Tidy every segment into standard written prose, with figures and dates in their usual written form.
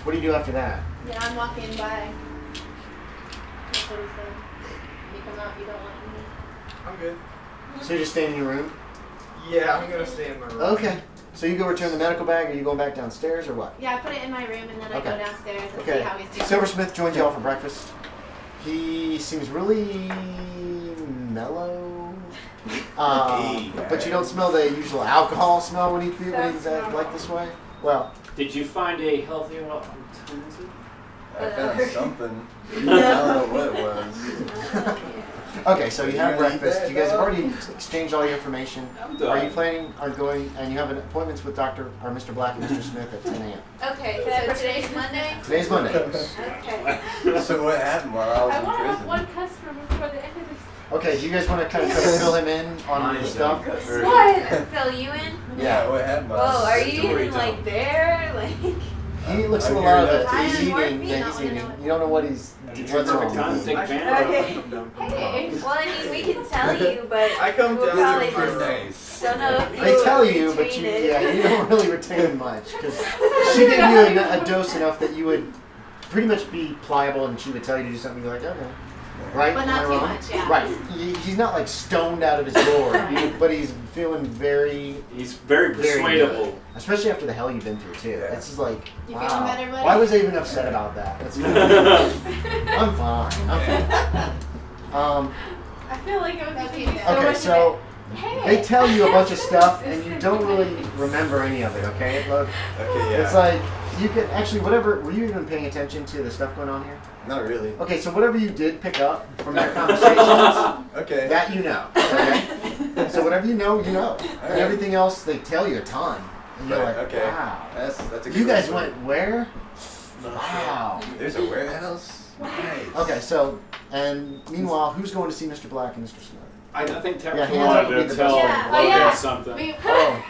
What do you do after that? Yeah, I'm walking by. That's what he said. You come out, you don't want me. I'm good. So you just stay in your room? Yeah, I'm gonna stay in my room. Okay. So you go return the medical bag, or you going back downstairs, or what? Yeah, I put it in my room and then I go downstairs and see Okay. how he's doing. Silversmith joins you all for breakfast. He seems really mellow. But you don't smell the usual alcohol smell when he's like this way? Well. Did you find a healthier alternative? I found something. I don't know what it was. Okay, so you have breakfast. You guys have already exchanged all your information. I'm done. Are you planning on going, and you have an appointments with Mr. Black and Mr. Smith at 10 a.m. Okay, so today's Monday? Today's Monday. Okay. So what happened while I was I in want to have prison? one customer before the end of this. Okay, do you guys want to kind of try to fill him in on the stuff? What? Fill you in? Yeah, what happened while I Whoa, was are you even like there? Like He looks a I'm little out of here it. to- He's eating. Yeah, he's eating. You don't know what he's. What's Perfect time to wrong? take advantage of. Hey. well, I mean, we can tell you, but I come we'll down probably here just Nice. don't know if you They tell you, but retain you, it. yeah, you don't really retain much because she gave you a dose enough that you would pretty much be pliable, and she would tell you to do something. You're like, okay, right? But Am I not too wrong? much, yeah. Right. He's not like stoned out of his gourd, but he's feeling very, He's very very persuadable. good. Especially after the hell you've been through too. Yeah. It's just like, You wow. feeling better, buddy? Why was I even upset about that? That's I'm fine. I'm fine. I feel like it would That's be okay. so Okay, much so of it. Hey. they tell you a bunch of stuff and you don't really remember any of it. Okay, look, Okay, yeah. it's like you could actually whatever. Were you even paying attention to the stuff going on here? Not really. Okay, so whatever you did pick up from that conversation, Okay. that you know. Okay, so whatever you know, you know, and Alright. everything else they tell you a ton. And you're Right, like, okay. wow. That's a good You guys one. went where? Wow. There's a warehouse? Nice. Okay, so, and meanwhile, who's going to see Mr. Black and Mr. Smith? I think Yeah, Terry he wanted would be to the tell best one. Logan Oh, yeah. something. We, Oh,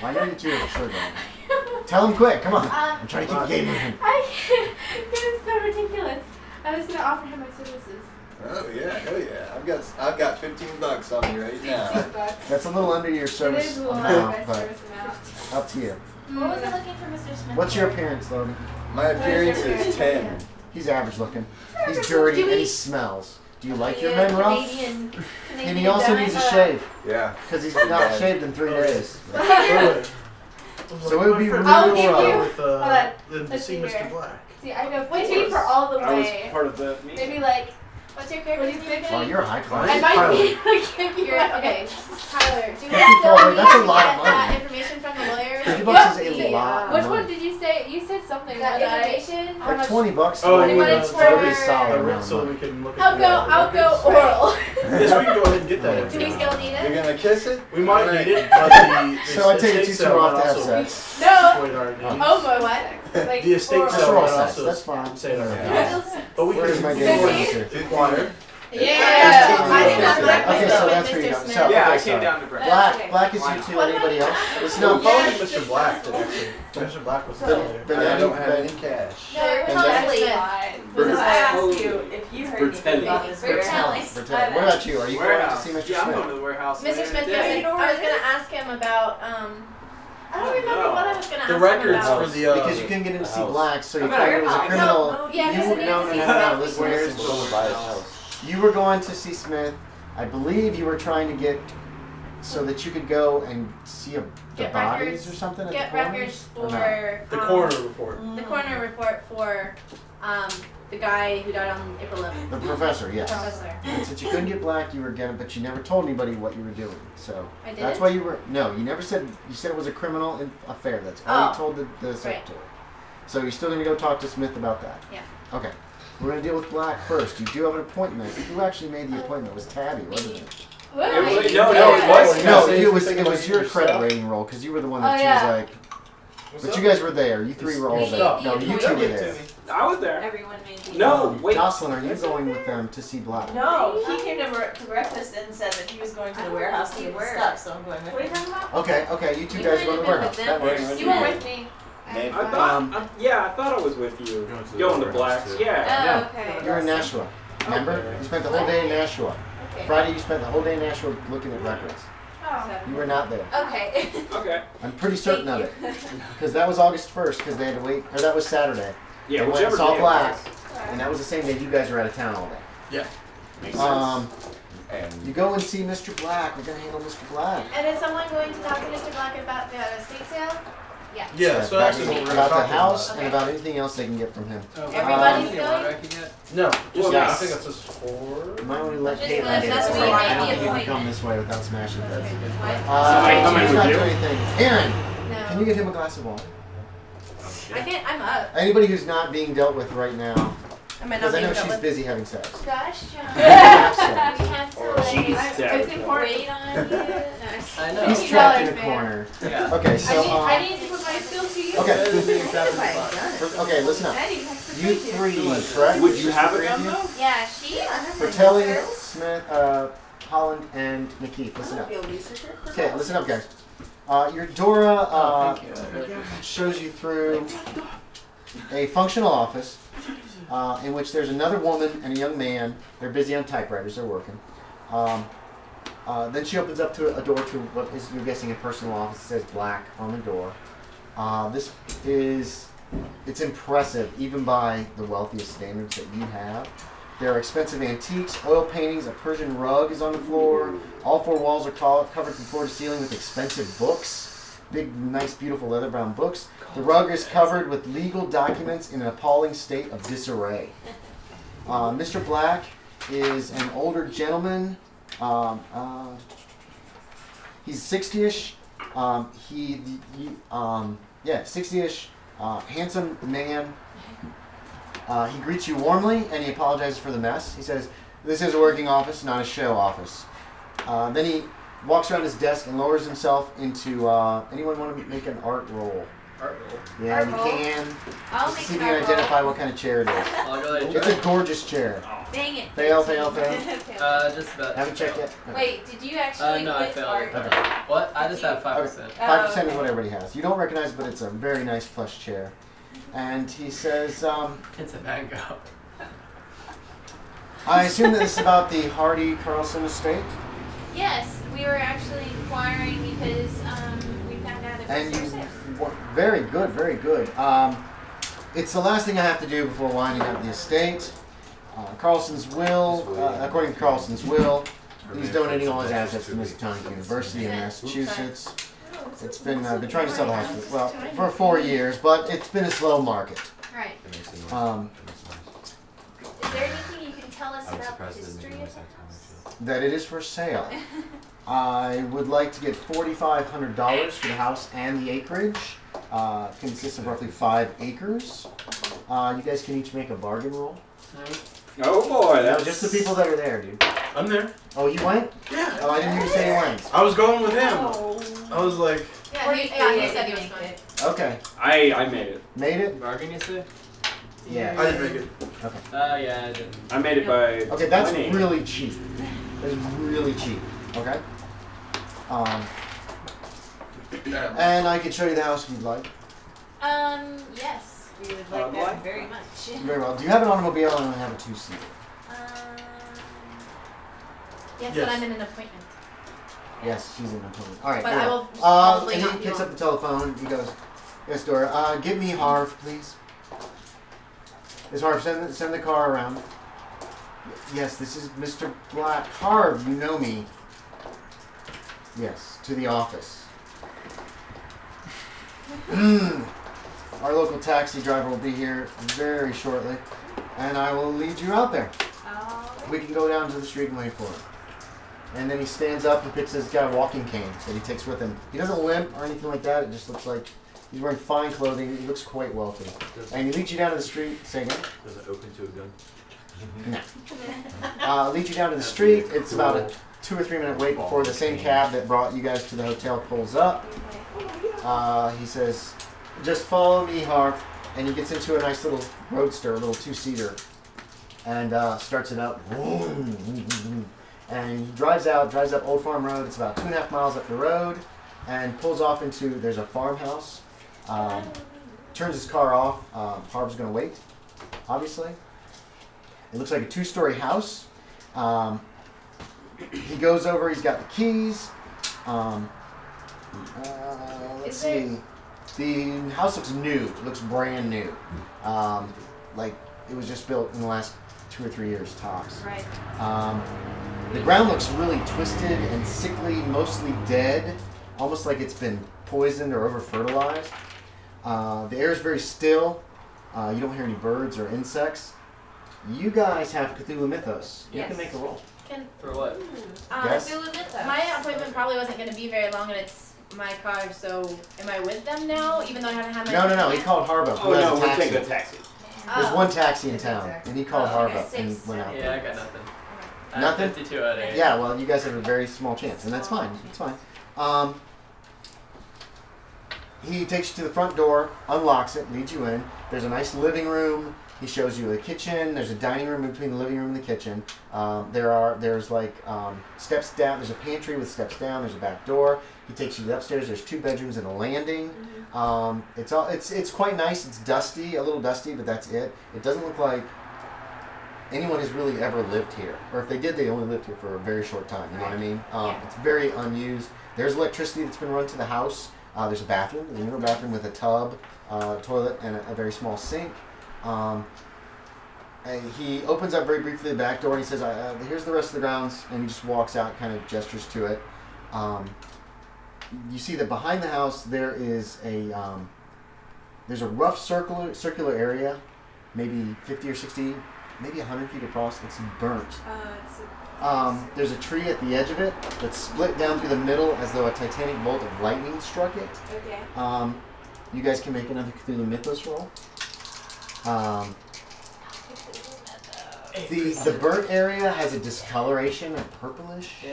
well, I know you two are sure going. Tell him quick, come on. I'm trying to keep the game moving. I can't. This is so ridiculous. I was going to offer him my services. Oh yeah, hell yeah. I've got $15 on me right now. $15. That's a little under your It service is a little amount, bit of but service amount. up to you. what was it looking for Mr. Smith? What's your appearance, Logan? My appearance is 10. He's average looking. He's dirty and he smells. Do you like your men rough? And he also needs a shave, Yeah. because he's not shaved in 3 days. Really? So it would be real I'll give rough. you- With, Hold on. then to Let's see see Mr. here. Black. See, I go 50 for all the I was way. part of the meeting. Maybe like, What's your what do favorite you name think? again? Wow, you're high I class. might be like, give you You're, okay, Tyler, do you $50, that's a lot of get that money. information from the lawyer? $50 is a Yeah. lot of Which money. one did you say? You said something. That that I- information? how Like much- $20 to Oh, me you want is it a for- really solid amount of So money. we can look at I'll go records. oral. Yes, we can go ahead and get that. Do we still need You're it? gonna kiss it? We might Alright. need it, but the So I take it you estate two are off sale to have also sex. No. void our needs. Almost. Like The estate oral. Just sale roll might sex, also that's fine. say our Yeah. needs. But we Where's can my we game can officer? Inquire. Yeah, Yeah. I didn't have Okay, breakfast so though that's with where you Mr. go. Smith. So, Yeah, okay, I so came down to breakfast. Black, Okay. Black is you two. Anybody else? Listen No, up. probably Mr. Black did actually. Mr. Black was still there. I don't have any cash. No, it was And Mr. then- Smith. Was I asked Bertelli. you if you heard Bertelli. anything about this Bertelli. warehouse? Bertelli. What about you? Are you going to Warehouse. see Mr. Yeah, I'm going Smith? to the warehouse. Mr. later Smith today. doesn't. know I where was it gonna is? ask him about I don't remember what I was gonna ask The him records about. for the Because you couldn't get in to see house. Black, so you I'm thought at it was a your criminal. No, yeah, You because were- I no, needed to see no, Smith listen, before. listen. Sold by his house. You were going to see Smith. I believe you were trying to get so that you could go and see the Get bodies records- or something at Get the coroner's? records Or for no? The coroner report. the coroner report for the guy who died on April 11th. The professor, yes. Professor. And since you couldn't get Black, you were getting, but you never told anybody what you were doing. So I didn't? that's why you were. No, you never said. You said it was a criminal affair. That's all Oh. you told the secretary. So you're still gonna go talk to Smith about that. Yeah. Okay. We're gonna deal with Black first. You do have an appointment. Who actually made the appointment? It was Tabby, wasn't it? Whoa. It was- Right. no, it No, wasn't. it was your credit rating roll because you were the one that Oh, she yeah. was like. What's But up? you guys were there. You three were all Good there. stuff. No, you two Don't were give it there. to me. I was there. Everyone made the. No, wait. Jocelyn, are you going with them to see Black? No, he came to breakfast and said that he was going to the warehouse to get his stuff, so I'm going with What are you him. talking about? Okay, you two You guys might are going to have the been warehouse. with That them. works. You were with me. Maybe. I thought, I thought I was with you. Going to Blacks, yeah. Oh, okay. You're in Nashua. Remember? Okay. You spent the whole day in Nashua. Okay. Friday, you spent the whole day in Nashua looking at records. Oh. You were not there. Okay. Okay. I'm pretty certain of it. Because that was August 1st, because they had to wait, or that was Saturday. Yeah, and went and whichever saw day it Black, was. and that was the same day you guys were out of town all day. Yeah. Makes And You go and see Mr. Black. We're gonna handle Mr. Black. And is someone going to talk to Mr. Black about the estate sale? Yeah. yeah, so about, actually what we're about the talking house about. and about anything else they can get from him. Everybody's Um, going? No, just Yes. I think it's just 4. You might want to let Just Caitlin let- get that's it. where you I made don't the think you can appointment. come this way without smashing this. I come in She's with not you? doing anything. Aaron, No. can you get him a glass of water? I can't, I'm up. Anybody who's not being dealt with right now, I might because not I be know able she's to. busy having sex. Gosh, John. Have sex. We have to Jeez, like, Tabitha. It's important. wait on you. I know. He's $50, trapped in a man. corner. Yeah. Okay, so I need to put my skill to use. okay, Okay, listen up. I need to You three, correct? Would you Just have the a three of gun you? though? Yeah, she. Bertelli, Smith, Holland, and McKeefe. Listen up. Okay, listen up, guys. Your Dora shows you through a functional office in which there's another woman and a young man. They're busy on typewriters. They're working. Then she opens up to a door to what is, you're guessing, a personal office. It says Black on the door. It's impressive, even by the wealthiest standards that you have. There are expensive antiques, oil paintings, a Persian rug is on the floor. All 4 walls are covered from floor to ceiling with expensive books. Big, nice, beautiful leather brown books. The rug is covered with legal documents in an appalling state of disarray. Mr. Black is an older gentleman. He's 60-ish. 60-ish. Handsome man. He greets you warmly and he apologizes for the mess. He says, "This is a working office, not a show office." Then he walks around his desk and lowers himself into. Anyone want to make an art roll? Art roll. Yeah, Art you roll. can. I'll Just to make see if an you can art roll. identify what kind of chair it is. I'll go ahead and It's try. a gorgeous chair. Dang it. Fail, fail, fail. Just about. Haven't checked yet? Okay. Wait, did you actually No, I with failed. art? Okay. What? I just have 5%. 5% is what everybody has. You don't recognize it, but it's a very nice plush chair. And he says, It's a mango. I assume that this is about the Hardy Carlson estate? Yes, we were actually inquiring because we found out it was And for you, sale. very good, very good. It's the last thing I have to do before winding up the estate. Carlson's will, according to Carlson's will, he's donating all his assets to Miskatonic University in Massachusetts. It's been trying to sell the house for 4 years, but it's been a slow market. Right. Is there anything you can tell us about the history of the house? That it is for sale. I would like to get $4,500 for the house and the acreage. It consists of roughly 5 acres. You guys can each make a bargain roll. Oh boy, No, that's just the people that are there, dude. I'm there. Oh, you went? Yeah. Oh, I didn't hear you say you went. I was going with him. I was like, Yeah, he said he was going. Okay. I made it. Made it? Bargain, you say? Yeah. I didn't make it. Okay. Yeah, I didn't. I made it by. Okay, that's money. really cheap. That's really cheap. Okay? And I can show you the house if you'd like. Yes, we would like that very much. Very well. Do you have an automobile and I have a 2-seater? Yes, Yes. but I'm in an appointment. Yes, she's in the appointment. All right. But very I well. will probably And not he be picks on. up the telephone. He goes, "Yes, Dora. Give me Harv, please." Miss Harv, send the car around. Yes, this is Mr. Black. Harv, you know me. Yes, to the office. Our local taxi driver will be here very shortly, and I will lead you out there. We can go down to the street and wait for him. And then he stands up and picks his guy a walking cane that he takes with him. He doesn't limp or anything like that. It just looks like he's wearing fine clothing. He looks quite wealthy. And he leads you down to the street. Say again? Does it open to a gun? No. Leads you down to the street. It's about a 2 or 3 minute wait before the same cab that brought you guys to the hotel pulls up. He says, "Just follow me, Harv." And he gets into a nice little roadster, a little 2-seater, and starts it up. And he drives up Old Farm Road. It's about 2.5 miles up the road, and pulls off into, there's a farmhouse. Turns his car off. Harv's going to wait, obviously. It looks like a 2-story house. He goes over, he's got the keys. Let's see. The house looks new. It looks brand new. Like it was just built in the last 2 or 3 years tops. Right. The ground looks really twisted and sickly, mostly dead, almost like it's been poisoned or over-fertilized. The air is very still. You don't hear any birds or insects. You guys have Cthulhu Mythos. You Yes. can make a roll. For what? Yes. My appointment probably wasn't going to be very long, and it's my car. So, am I with them now? Even though I haven't had my. No. He called Harbo. Oh no, we're taking a taxi. There's one taxi in town, and he called Oh, okay. Harbo and went out. Yeah, I got nothing. I have Nothing? 52 out of 8. Yeah, well, you guys have a very small chance, and that's fine. It's fine. He takes you to the front door, unlocks it, leads you in. There's a nice living room. He shows you the kitchen. There's a dining room between the living room and the kitchen. There's like steps down. There's a pantry with steps down. There's a back door. He takes you upstairs. There's 2 bedrooms and a landing. It's quite nice. It's dusty, a little dusty, but that's it. It doesn't look like anyone has really ever lived here, or if they did, they only lived here for a very short time. You know what I mean? It's very unused. There's electricity that's been run to the house. There's a bathroom, there's a middle bathroom with a tub, toilet, and a very small sink. And he opens up very briefly the back door and he says, "Here's the rest of the grounds," and he just walks out, kind of gestures to it. You see that behind the house there is there's a rough circular area, maybe 50 or 60. Maybe 100 feet across. It's burnt. There's a tree at the edge of it that's split down through the middle as though a titanic bolt of lightning struck it. Okay. You guys can make another Cthulhu Mythos roll. The burnt area has a discoloration, a purplish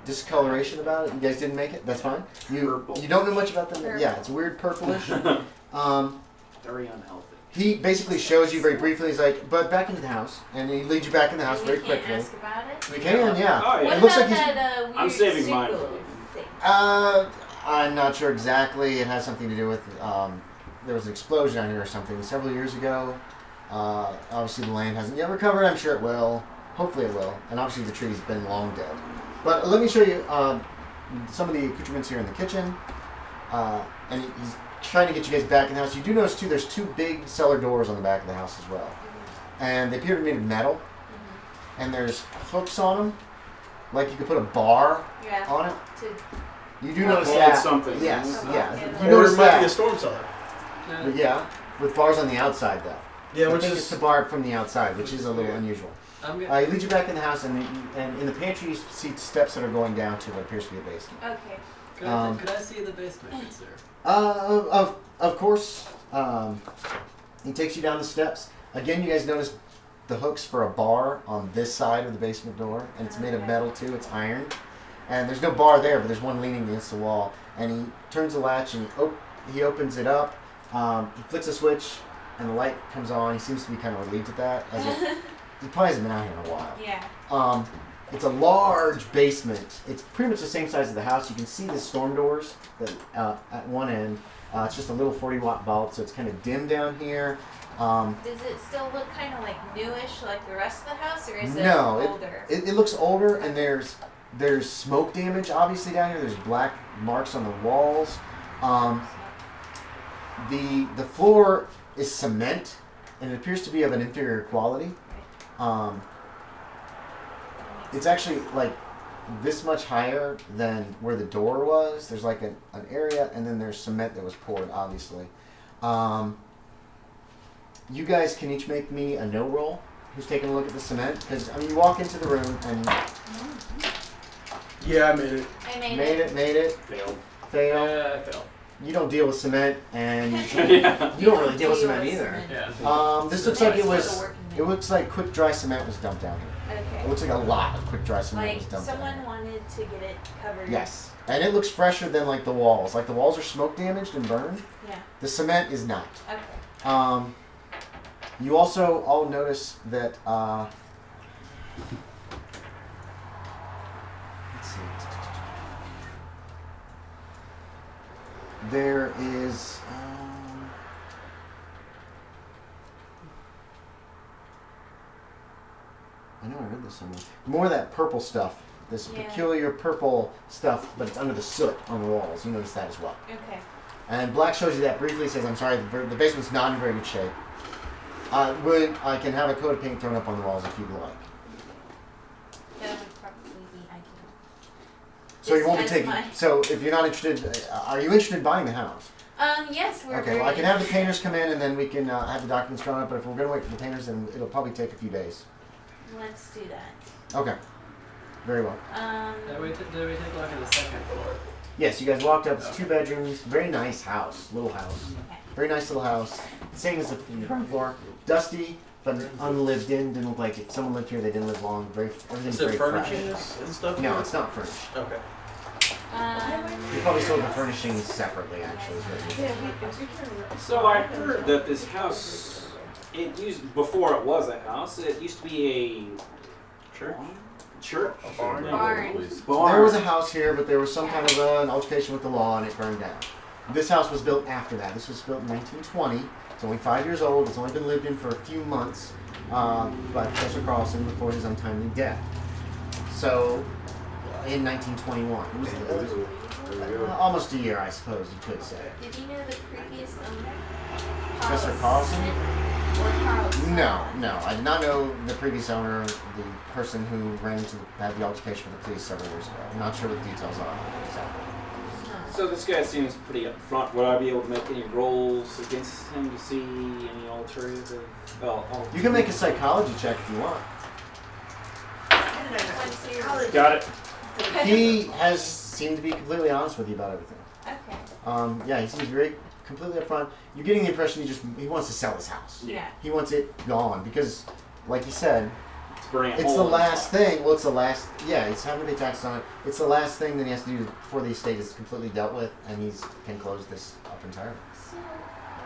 discoloration about it. You guys didn't make it? That's fine. You don't know much about them. Yeah, it's weird purplish. Very unhealthy. He basically shows you very briefly. He's like, "But back into the house," and he leads you back in the house very quickly. Can't ask about it? We can, yeah. Oh, yeah. What It looks about like he's. that weird I'm saving mine for circle you. thing? I'm not sure exactly. It has something to do with there was an explosion out here or something several years ago. Obviously, the land hasn't yet recovered. I'm sure it will. Hopefully, it will. And obviously, the tree's been long dead. But let me show you some of the accoutrements here in the kitchen. And he's trying to get you guys back in the house. You do notice too, there's 2 big cellar doors on the back of the house as well, and they appear to be made of metal. And there's hooks on them, like you could put a bar on it. You do notice that. Something. Yes, yeah. You Or notice it might be a that. storm cellar. But yeah, with bars on the outside though. Yeah, I which think is it's the bar from the outside, which is a little unusual. I'm good. He leads you back in the house, and in the pantry you see steps that are going down to what appears to be a basement. Okay. Could I see the basement, good sir? Of course. He takes you down the steps. Again, you guys notice the hooks for a bar on this side of the basement door, and it's made of metal too. It's iron, and there's no bar there, but there's one leaning against the wall. And he turns the latch and he opens it up. He flicks a switch, and the light comes on. He seems to be kind of relieved at that, as if he probably hasn't been out here in a while. Yeah. It's a large basement. It's pretty much the same size as the house. You can see the storm doors that, at one end. It's just a little 40-watt bulb, so it's kind of dim down here. Does it still look kind of like newish, like the rest of the house, or is it No, older? it looks older, and there's smoke damage obviously down here. There's black marks on the walls. The floor is cement, and it appears to be of an inferior quality. It's actually like this much higher than where the door was. There's like an area, and then there's cement that was poured, obviously. You guys can each make me a no roll. Who's taking a look at the cement? Because I mean, you walk into the room and yeah, I made it. I made made it, Failed. fail. Yeah, I fell. You don't deal with cement, and Yeah. you don't really deal with cement either. Yeah. This looks like it was. It looks like quick dry cement was dumped down here. It Okay. looks like a lot of quick dry cement Like was dumped down someone here. wanted to get it covered. Yes, and it looks fresher than like the walls. Like the walls are smoke damaged and burned. Yeah. The cement is not. Okay. You also all notice that. Let's see. There is. I know I read this somewhere. More of that purple stuff. This Yeah. peculiar purple stuff, but it's under the soot on the walls. You notice that as well. Okay. And Black shows you that briefly. Says, "I'm sorry, the basement's not in very good shape. I can have a coat of paint thrown up on the walls if you'd like." That would probably be ideal. So you won't be As taking. my- So if you're not interested, are you interested in buying the house? Yes, we're Okay, very well I can have the painters come in and then we can have the documents drawn up. But if we're going to wait for the painters, then it'll probably take a few days. Let's do that. Okay. Very well. Did we take a look at the second floor? Yes, you guys walked up. It's 2 bedrooms. Very nice house. Little house. Okay. Very nice little house. Same as the ground floor. Dusty, but unlived in. Didn't look like it. Someone lived here. They didn't live long. Everything's Is there very furnishings fresh. and stuff? No, here? it's not furnished. Okay. You probably sold the furnishings separately, actually. is what it is. So I heard that this house, before it was a house, it used to be a church. Church. A barn. Barn. There was a house here, but there was some kind of an altercation with the law, and it burned down. This house was built after that. This was built in 1920. It's only 5 years old. It's only been lived in for a few months by Professor Carlson before his untimely death. So, in 1921. It was almost a year, I suppose you could say. Did you know the previous owner? Professor Carlson? Or Carlson? No. I did not know the previous owner, the person who had the altercation with the police several years ago. I'm not sure what the details are exactly. So this guy seems pretty upfront. Would I be able to make any rolls against him to see any alternative? You can make a psychology check if you want. Got it. He has seemed to be completely honest with you about everything. Okay. Yeah, he seems very completely upfront. You're getting the impression he wants to sell his house. Yeah. He wants it gone because, like you said, Bring it it's the home. last thing. Well, it's the last. Yeah, he's having to pay taxes on it. It's the last thing that he has to do before the estate is completely dealt with, and he can close this up entirely. So,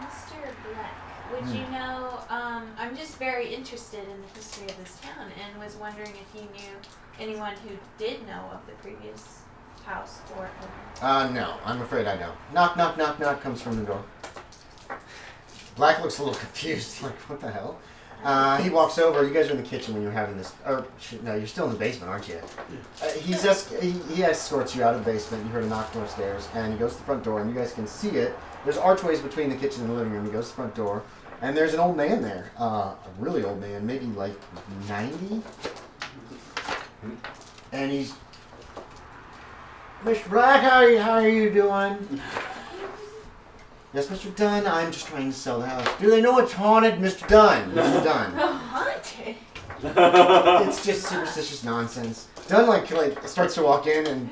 Mr. Black, would you know, I'm just very interested in the history of this town and was wondering if you knew anyone who did know of the previous house or owner. No, I'm afraid I don't. Knock, knock, knock, knock comes from the door. Black looks a little confused, like, what the hell? He walks over. You guys are in the kitchen when you're having this. No, you're still in the basement, aren't you? He escorts you out of the basement. You heard a knock from upstairs, and he goes to the front door, and you guys can see it. There's archways between the kitchen and the living room. He goes to the front door, and there's an old man there. A really old man, maybe like 90. And he's, Mr. Black, how are you doing? Yes, Mr. Dunn, I'm just trying to sell the house. Do they know it's haunted, Mr. Dunn? Mr. Dunn. Haunted? It's just superstitious nonsense. Dunn like starts to walk in, and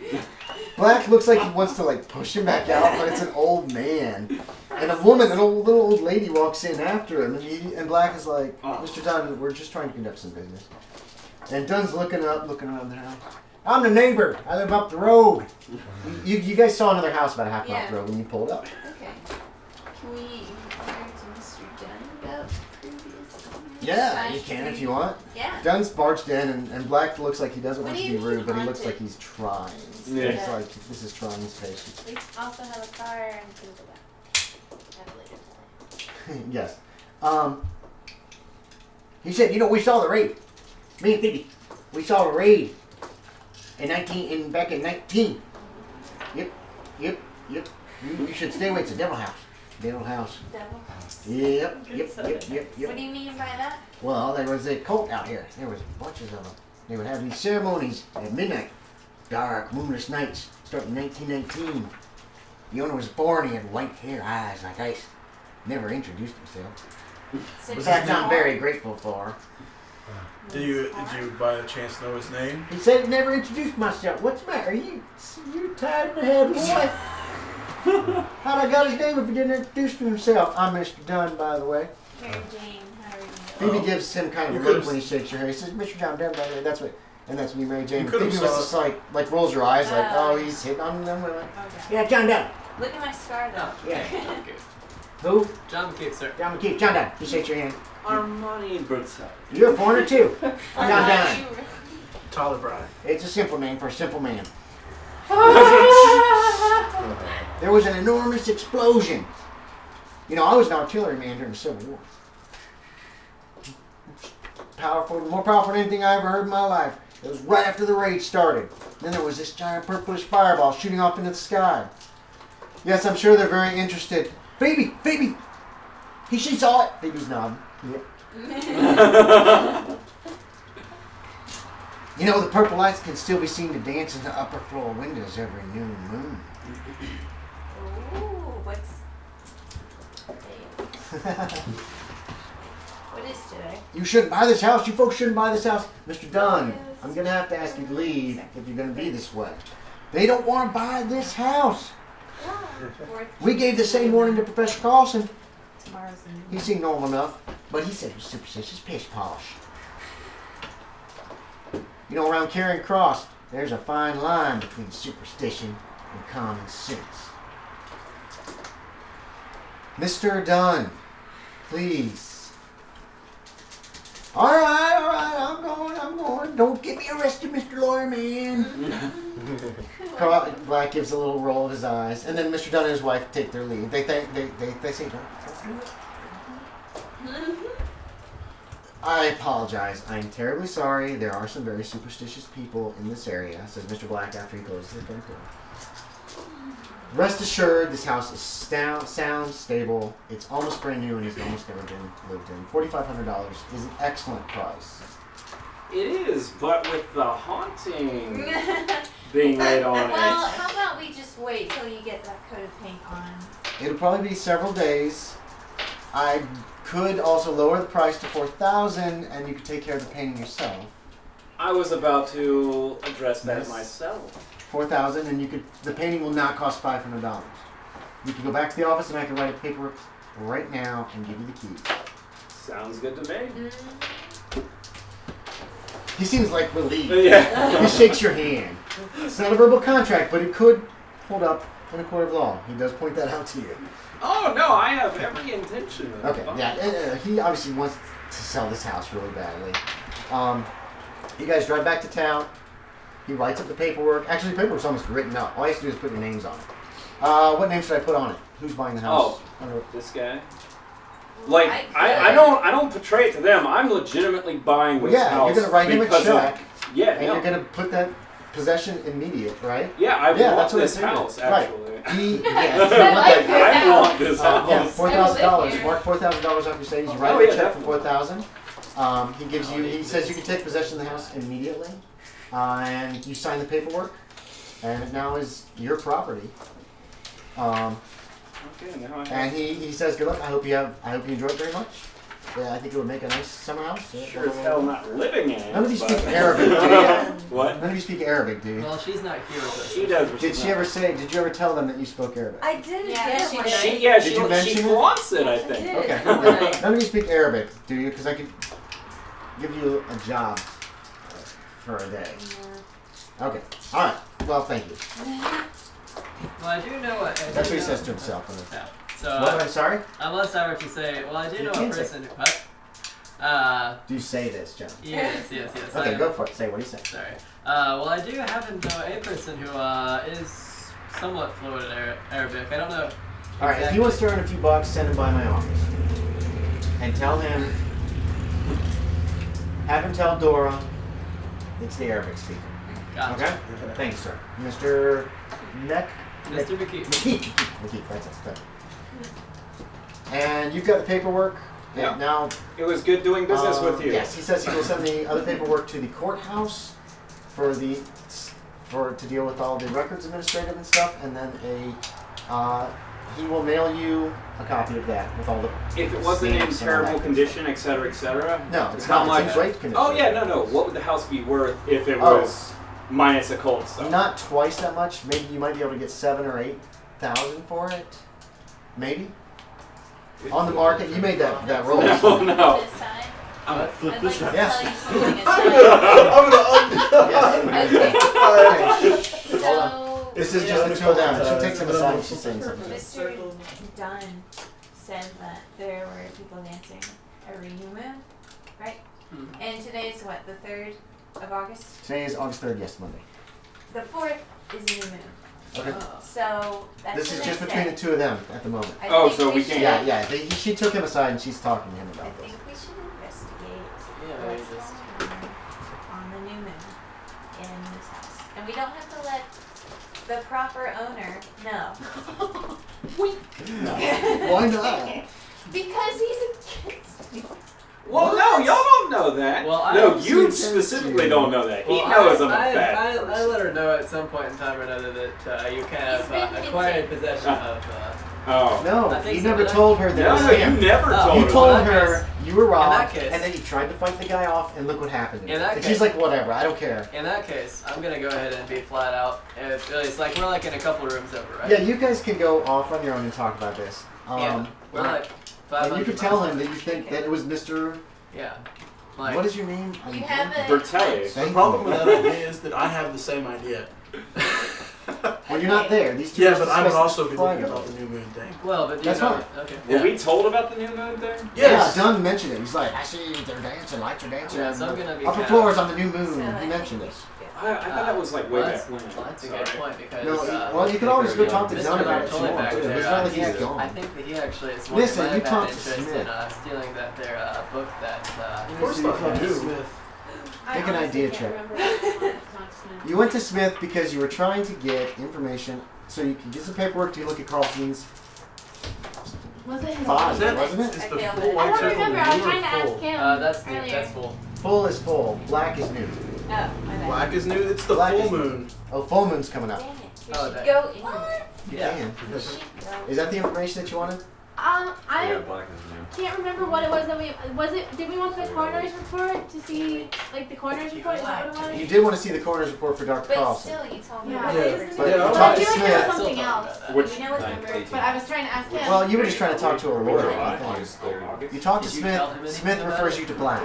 Black looks like he wants to like push him back out, but it's an old man. And a woman, little old lady walks in after him, and Black is like, Mr. Dunn, we're just trying to conduct some business. And Dunn's looking around the house. I'm the neighbor. I live up the road. You guys saw another house about a half mile up the road when you pulled up. Okay. Can we inquire to Mr. Dunn about previous owner? Yeah, you can if you want. Yeah. Dunn's barged in, and Black looks like he doesn't want What to do be you rude, mean but he looks haunted? like he's trying. Yeah. It's like, this is trying his patience. We also have a car and Google that. At a later point. Yes. He said, we saw the raid. Me and Phoebe. We saw a raid back in 19. Yep. You should stay away. It's a devil house. Devil house. Devil house. Yep. What do you mean by that? Well, there was a cult out here. There was bunches of them. They would have these ceremonies at midnight. Dark, moonless nights, starting in 1919. The owner was born. He had white hair, eyes like ice. Never introduced himself. In fact, I'm very grateful for. Did you by chance know his name? He said he never introduced myself. What's the matter? You tied in the head, boy? How'd I got his name if he didn't introduce himself? I'm Mr. Dunn, by the way. Mary Jane, how are you? Phoebe gives him kind of a look when he shakes her hair. He says, Mr. John Dunn, by the way. That's what. And that's when you Mary Jane. You Phoebe could've was saw just like rolls her eyes, like, oh, he's hitting on them women. Okay. Yeah, John Dunn. Look at my scar though. Yeah. Okay. Who? John McKeefe, sir. John McKeefe. John Dunn. He shakes your hand. Armanno and Bertelli. You're a foreigner too. John Dunn. Tyler Bryan. It's a simple name for a simple man. There was an enormous explosion. I was an artilleryman during the Civil War. More powerful than anything I ever heard in my life. It was right after the raid started. Then there was this giant purplish fireball shooting off into the sky. Yes, I'm sure they're very interested. Baby! She saw it! Baby's nodding. Yep. You know, the purple lights can still be seen to dance in the upper floor windows every new moon. Ooh, what's what is today? You shouldn't buy this house. You folks shouldn't buy this house. Mr. Dunn, I'm going to have to ask you to leave if you're going to be this way. They don't want to buy this house. We gave the same warning to Professor Carlson. Tomorrow's the new He seemed normal enough, but he said he was superstitious pish posh. You know, around Charing Cross, there's a fine line between superstition and common sense. Mr. Dunn, please. All right, I'm going. Don't get me arrested, Mr. Lawyer Man. Black gives a little roll of his eyes, and then Mr. Dunn and his wife take their leave. They say, don't do it. I apologize. I'm terribly sorry. There are some very superstitious people in this area, says Mr. Black after he closes the front door. Rest assured, this house is sound, stable. It's almost brand new and it's almost never been lived in. $4,500 is an excellent price. It is, but with the haunting being laid on Well, it. how about we just wait till you get that coat of paint on? It'll probably be several days. I could also lower the price to $4,000 and you could take care of the painting yourself. I was about to address that Yes. myself. $4,000 and the painting will not cost $500. You can go back to the office and I can write a paperwork right now and give you the keys. Sounds good to me. He seems like relieved. Yeah. He shakes your hand. It's not a verbal contract, but it could hold up in a court of law. He does point that out to you. Oh no, I have every intention of Okay, yeah, he obviously wants to sell this house really badly. You guys drive back to town. He writes up the paperwork. Actually, the paperwork's almost written up. All you have to do is put your names on it. What name should I put on it? Who's buying the house? This guy. Like I don't portray it to them. I'm legitimately buying this house. You're gonna write him a check. Yeah, and you're gonna put that possession immediate, right? Yeah, I want that's what this I figured. house actually. Right. I want want this house. Yeah, $4,000. here. Mark $4,000 off your savings. You write a check for $4,000. He gives you. He says you can take possession of the house immediately, and you sign the paperwork, and it now is your property. Okay, now I have. And he says, "Good luck. I hope you enjoy it very much. Yeah, I think it would make a nice summer house." Sure as hell not living in it. None of you but- speak Arabic, do you? What? None of you speak Arabic, do you? Well, she's not here with us. She does. But Did she's she not. ever say? Did you ever tell them that you spoke Arabic? I did. Yeah, she did. She Did you mention she it? flaunts it, I think. did. Okay. Right. None of you speak Arabic, do you? Because I could give you a job for a day. Okay. All right. Well, thank you. Well, I do know what. That's what he says to himself. Yeah. So, What? I'm sorry. unless I were to say, well, I do You know a can say- person. What? Do you say this, John? Yes. Okay, go for it. Say what he said. Sorry. Well, I do happen to know a person who is somewhat fluent in Arabic. I don't know. All right. If he wants to earn a few bucks, send him by my office, and tell him. Have him tell Dora it's the Arabic speaker. Gotcha. Okay. Thanks, sir. Mr. Mr. McKeefe. McKeefe. That's it. Good. And you've got the paperwork. Yeah. And now. It was good doing business with you. Yes, he says he will send the other paperwork to the courthouse to deal with all the records administrative and stuff, and then he will mail you a copy of that with all the. If it wasn't in stamps and all terrible that. condition, et cetera, No, it's how not. It's much? in great condition. Oh yeah, no. What would the house be worth if it Oh. was minus occult stuff? Not twice that much. Maybe you might be able to get $7,000 or $8,000 for it. Maybe on the market. You made that roll. No. This time. I'm gonna flip I'd this like to Yes. tell you something Yes. aside. Hold on. So, This is just the two of them. She takes him aside and she's saying something. Mr. Dunn said that there were people dancing every new moon, right? And today is what, the 3rd of August? Today is August 3rd. Yes, Monday. The 4th is new moon. Okay. So that's This what is I just between the said. two of them at the moment. I Oh, think so we should- can't- Yeah. She took him aside and she's talking to him I about this. think we should investigate Yeah, what's maybe just- going on the new moon in this house. And we don't have to let the proper owner, no. Why not? Because he's against me. Well, no, y'all don't know that. Well, I no, don't you see specifically that. don't know that. He Well, knows I'm a I bad person. let her know at some point in time or another that you kind of He's been acquired hinting. possession of. Oh. No, I think you so, never did I? told her that No, it was no, you him. never Oh. told You her. told In that her case- you were robbed, in that case- and then you tried to fight the guy off, and look what happened. In that and case- she's like, whatever, I don't care. In that case, I'm gonna go ahead and be flat out. It's like we're like in a couple rooms over, right? Yeah, you guys can go off on your own and talk about this. Yeah, we're like 500 and you could tell miles him that away. you think that it was Mr. Yeah. Like, What is your name? You haven't. Bertelli. The Thank problem you. with that idea is that I have the same idea. Well, you're not there. These two. Yeah, just but I would discussed also be looking privately. about the new moon thing. Well, but you That's know, fine. okay. Were we told about the new moon thing? Yes. Yeah, Dunn mentioned it. He's like, I see they're dancing, lights are dancing. Yeah, so I'm gonna be Upper kinda- floors on the new moon. So, He like, mentioned it. I thought that was like way Well, back when. that's a good point because. No, well, you can always go talk to Mr. Dunn about it if you Bertelli want back to. there, It's not like he- he's gone. I think that he actually is Listen, you might have talk had to interest Smith. in stealing their book that. Of course not. Talk to You. Smith. I Make an honestly idea can't check. remember what it was. Not You went to Smith because you were trying to get information so you could get some paperwork to look at Carlson's Was it his file, Is that- wasn't it? Is I the failed full it. I white don't circle remember. I was new or trying to ask full? him That's earlier. that's full. Full is full. Black is new. Oh, my bad. Black is new. It's the Black full is new. moon. Oh, full moon's coming up. Dang it. We Oh, should dang. go in. You Yeah. can. We should go. Is that the information that you wanted? I black is new. can't remember what it was that did we want the coroner's report to see, like, the coroner's report? Is that what it You was? did want to see the coroner's report for Dr. But Carlson. still, you told me. Yeah. what Yeah. they were But doing. you But talked I to feel like there was Smith. something else. Which You know what number? But I was trying to ask him. Well, you were just trying to talk to a lawyer. I think. August. You talked to Did you Smith. tell him anything Smith about refers it? you to Black.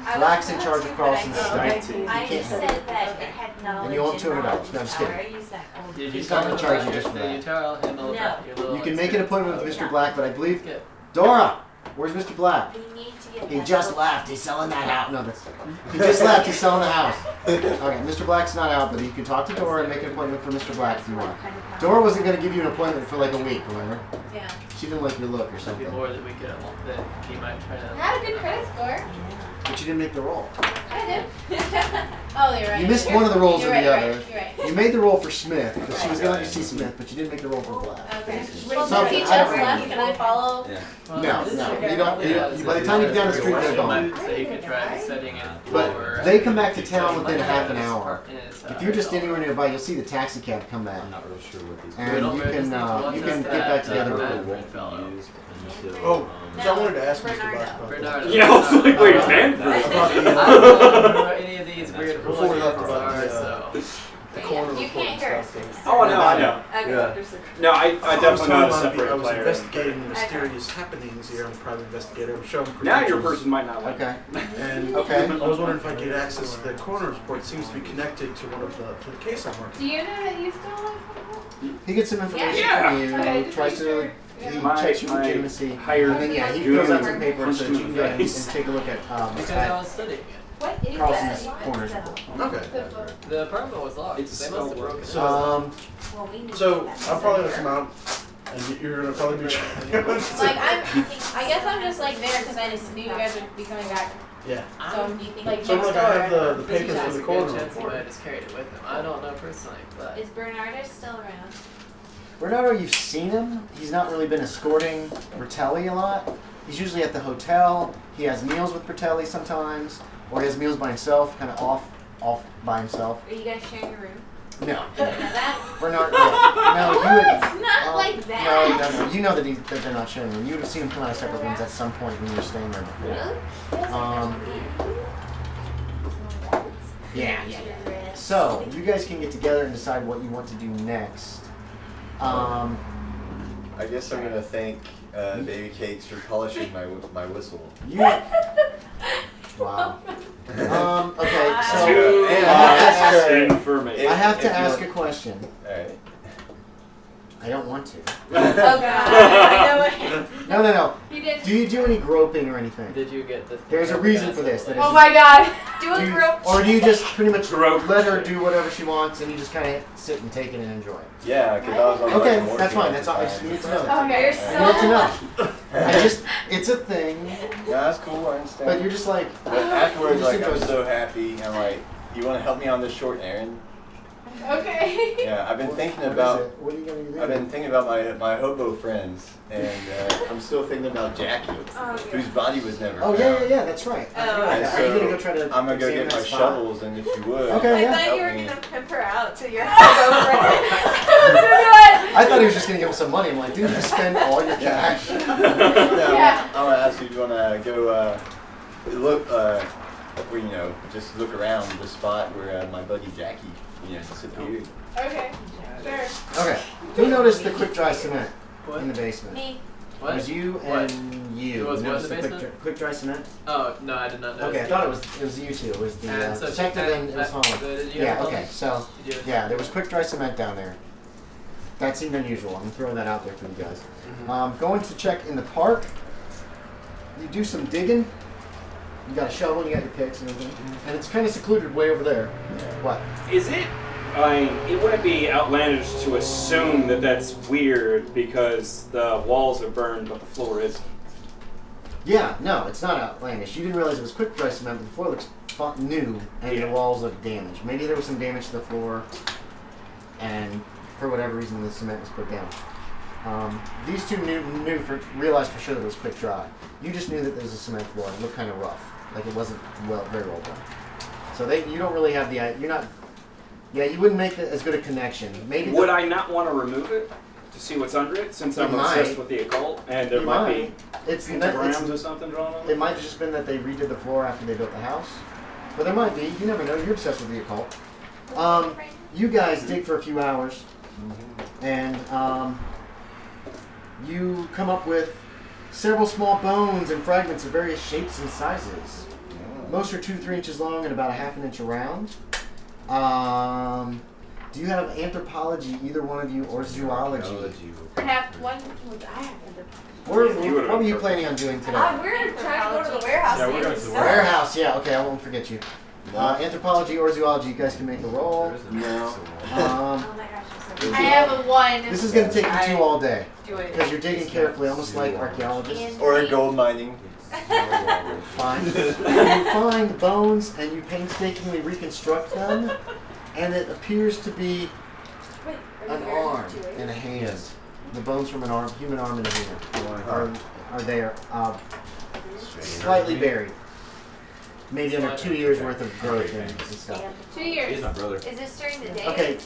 I was Black's in going charge to, of but I Carlson's didn't. study. I You just can't said that it had knowledge And you owe and $200. knowledge No, just power. kidding. I use that old. Did you He's tell not him gonna charge about you it? just for Did that. you tell him about No. your little You can make an appointment with Yeah. Mr. Black, but I believe Good. Dora. Where's Mr. Black? We need to get He that just little- left. He's selling that house. No, that's. He just left. He's selling the house. Okay, Mr. Black's not out, but you can talk to Dora and make an appointment for Mr. Black if you want. Kind of power. Dora wasn't going to give you an appointment for like a week, remember? Yeah. She didn't like your look or Some something. people that we could that he might try I to. had a good credit score. But you didn't make the roll. I did. Oh, you're right. You missed one of the rolls You're or right, the you're other. right, you're right. You made the roll for Smith, because she was going to let you see Smith, but you didn't make the roll for Black. Okay. Something, Well, since he I just don't know. left, can I follow? Yeah. Well, No, this no, guy you don't- probably you don't- has by the a time you get down the very street, they're wide gone. So you could try setting it But lower. they come back to town So within might half have an his hour. part in his, If you're just dollar. anywhere nearby, you'll see the taxi cab come back. I'm not real sure what these And you can get back together with Manfred won't fellow. be used until, Oh, so I wanted to ask Mr. Bernardo. Black about that. Bernardo. Yeah, I was like, wait, Manfred. About I the, don't know who any of these weird Before we left hooligans about are, the, so. the corner You report can't and hear us. stuff. Oh, no, I know. Okay, Yeah. understood. No, I was definitely know how to telling him separate I was player. investigating mysterious happenings here. I'm a private investigator. I'm showing Now your credentials. person might not like Okay. And Okay. I was wondering if I could get access to the coroner's report. It seems to be connected to one of the case I'm Do working. you know that you still like He gets some information Yeah. from you, Okay, just tries make to, sure. he My- checks your my legitimacy, hired and then yeah, he goon fills out some paper punched so him that in you can the go and face. take a look at, Because I was studying it. What is Carlson's that? corner's report. Okay. The apartment was locked. It's They must have spelled broken it. So- Well, we need So to get that I'll probably together. come out, and you're gonna probably be. Like, I guess I'm just like there because I just knew you guys would be coming back. Yeah. So I'm like So next look, door. I have the There's papers a for the good coroner chance he report. might have just carried it with him. I don't know personally, but. Is Bernardo still around? Bernardo, you've seen him. He's not really been escorting Bertelli a lot. He's usually at the hotel. He has meals with Bertelli sometimes, or he has meals by himself, kind of off by himself. Are you guys sharing a room? No, You know that? Bernardo. No, you would. It's not like No, that. no, no. You know that that they're not sharing them. You would have seen him come out of separate rooms at some point when you were staying there before. Yeah. So you guys can get together and decide what you want to do next. I guess I'm gonna thank Baby Cakes for polishing my whistle. You. Wow. Okay, so Too And much her- information. I have to if you ask a want- question. Alright. I don't want to. Oh god, I know it. No. You did. Do you do any groping or anything? Did you get the? There's a reason for this. That Oh is, my god. Do a do you- group. or do you just pretty much Grope. let her do whatever she wants and you just kind of sit and take it and enjoy it? Yeah, because I was on Okay, like, that's fine. morphine That's at all. I the just time. need to know. Okay. You're I need to so. know. I just, it's a thing, Yeah, that's cool. I understand. but you're just like, But afterwards, just like, I'm enjoy- so happy. I'm like, you want to help me on this short errand? Okay. Yeah, I've been thinking What about. is it? What are you gonna do? I've been thinking about my hobo friends, and I'm still thinking about Jackie, whose body was never Oh found. yeah, that's right. I Oh. forgot. And Are you gonna go so try to I'm gonna go examine get my that spot? shovels, and if you would, Okay, yeah. I thought you were help me. gonna pimp her out to your hobo friend. I thought he was just gonna give him some money. I'm like, dude, you spend all your cash. No, Yeah. I want to ask you, do you want to go look, where, just look around the spot where my buddy Jackie, disappeared? Okay. Sure. Okay. Who noticed the quick dry cement in the basement? Me. It What? was you What? and you. Who was what in Noticed the quick, basement? quick dry cement? Oh no, I did not know. Okay, I thought it was you two. It was the And so detective and it was Holland. Yeah. Okay. So yeah, there was quick dry cement down there. That seemed unusual. I'm throwing that out there for you guys. Going to check in the park. You do some digging. You got a shovel, you got your picks and everything, and it's kind of secluded way over there. What? Is it? I mean, it wouldn't be outlandish to assume that that's weird because the walls are burned but the floor isn't. Yeah, no, it's not outlandish. You didn't realize it was quick dry cement, but the floor looks new and the walls look damaged. Maybe there was some damage to the floor, and for whatever reason the cement was put down. These two realized for sure that it was quick dry. You just knew that there was a cement floor. It looked kind of rough, like it wasn't very well done. So you don't really have you're not. Yeah, you wouldn't make as good a connection. Maybe. Would I not want to remove it to see what's under it since I'm You obsessed might. with the occult and there You might might. be It's pentagrams or something drawn on It it? might have just been that they redid the floor after they built the house, but there might be. You never know. You're obsessed with the occult. You guys dig for a few hours, and you come up with several small bones and fragments of various shapes and sizes. Most are 2 to 3 inches long and about a half an inch around. Do you have anthropology, either one of you, or zoology? I have one. I have What were you planning on doing today? We're trying to go to the warehouse. Yeah, and we're get going some to the stuff. Warehouse, yeah, okay, I won't forget you. Anthropology or zoology, you guys can make a roll. No. Oh my gosh, I'm so I have a 1. This is going to take you 2 all day, Do it. because you're digging carefully, almost like archaeologists. Or gold mining. Fine. You find bones and you painstakingly reconstruct them, and it appears to be an arm and a hand. The bones from an arm, human arm and a hand, are there, slightly buried. Maybe under 2 years worth of growth and stuff. 2 years. brother. Is this during the day? Okay.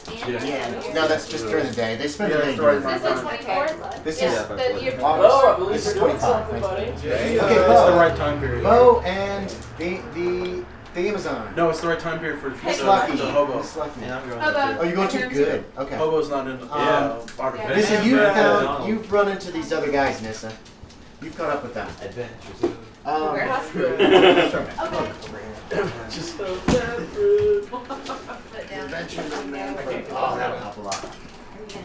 Yeah. No, that's just during the day. They spend the day that's doing right. Is this the 24th? This Yeah, is the year August. I believe This is you're doing 25. something, buddy. Okay, It's Bo. the right time period. Bo and the Amazon. No, it's the right time period for Miss the Lucky. hobo. Miss Lucky. Hobo. Oh, you're going to? Good. Okay. Hobo's not in. Our Yeah. Nissa, convention. you've run into these other guys, Nissa. You've caught up with them. The warehouse. Just Put down. Adventures in Manfred. Oh, that'll help a lot.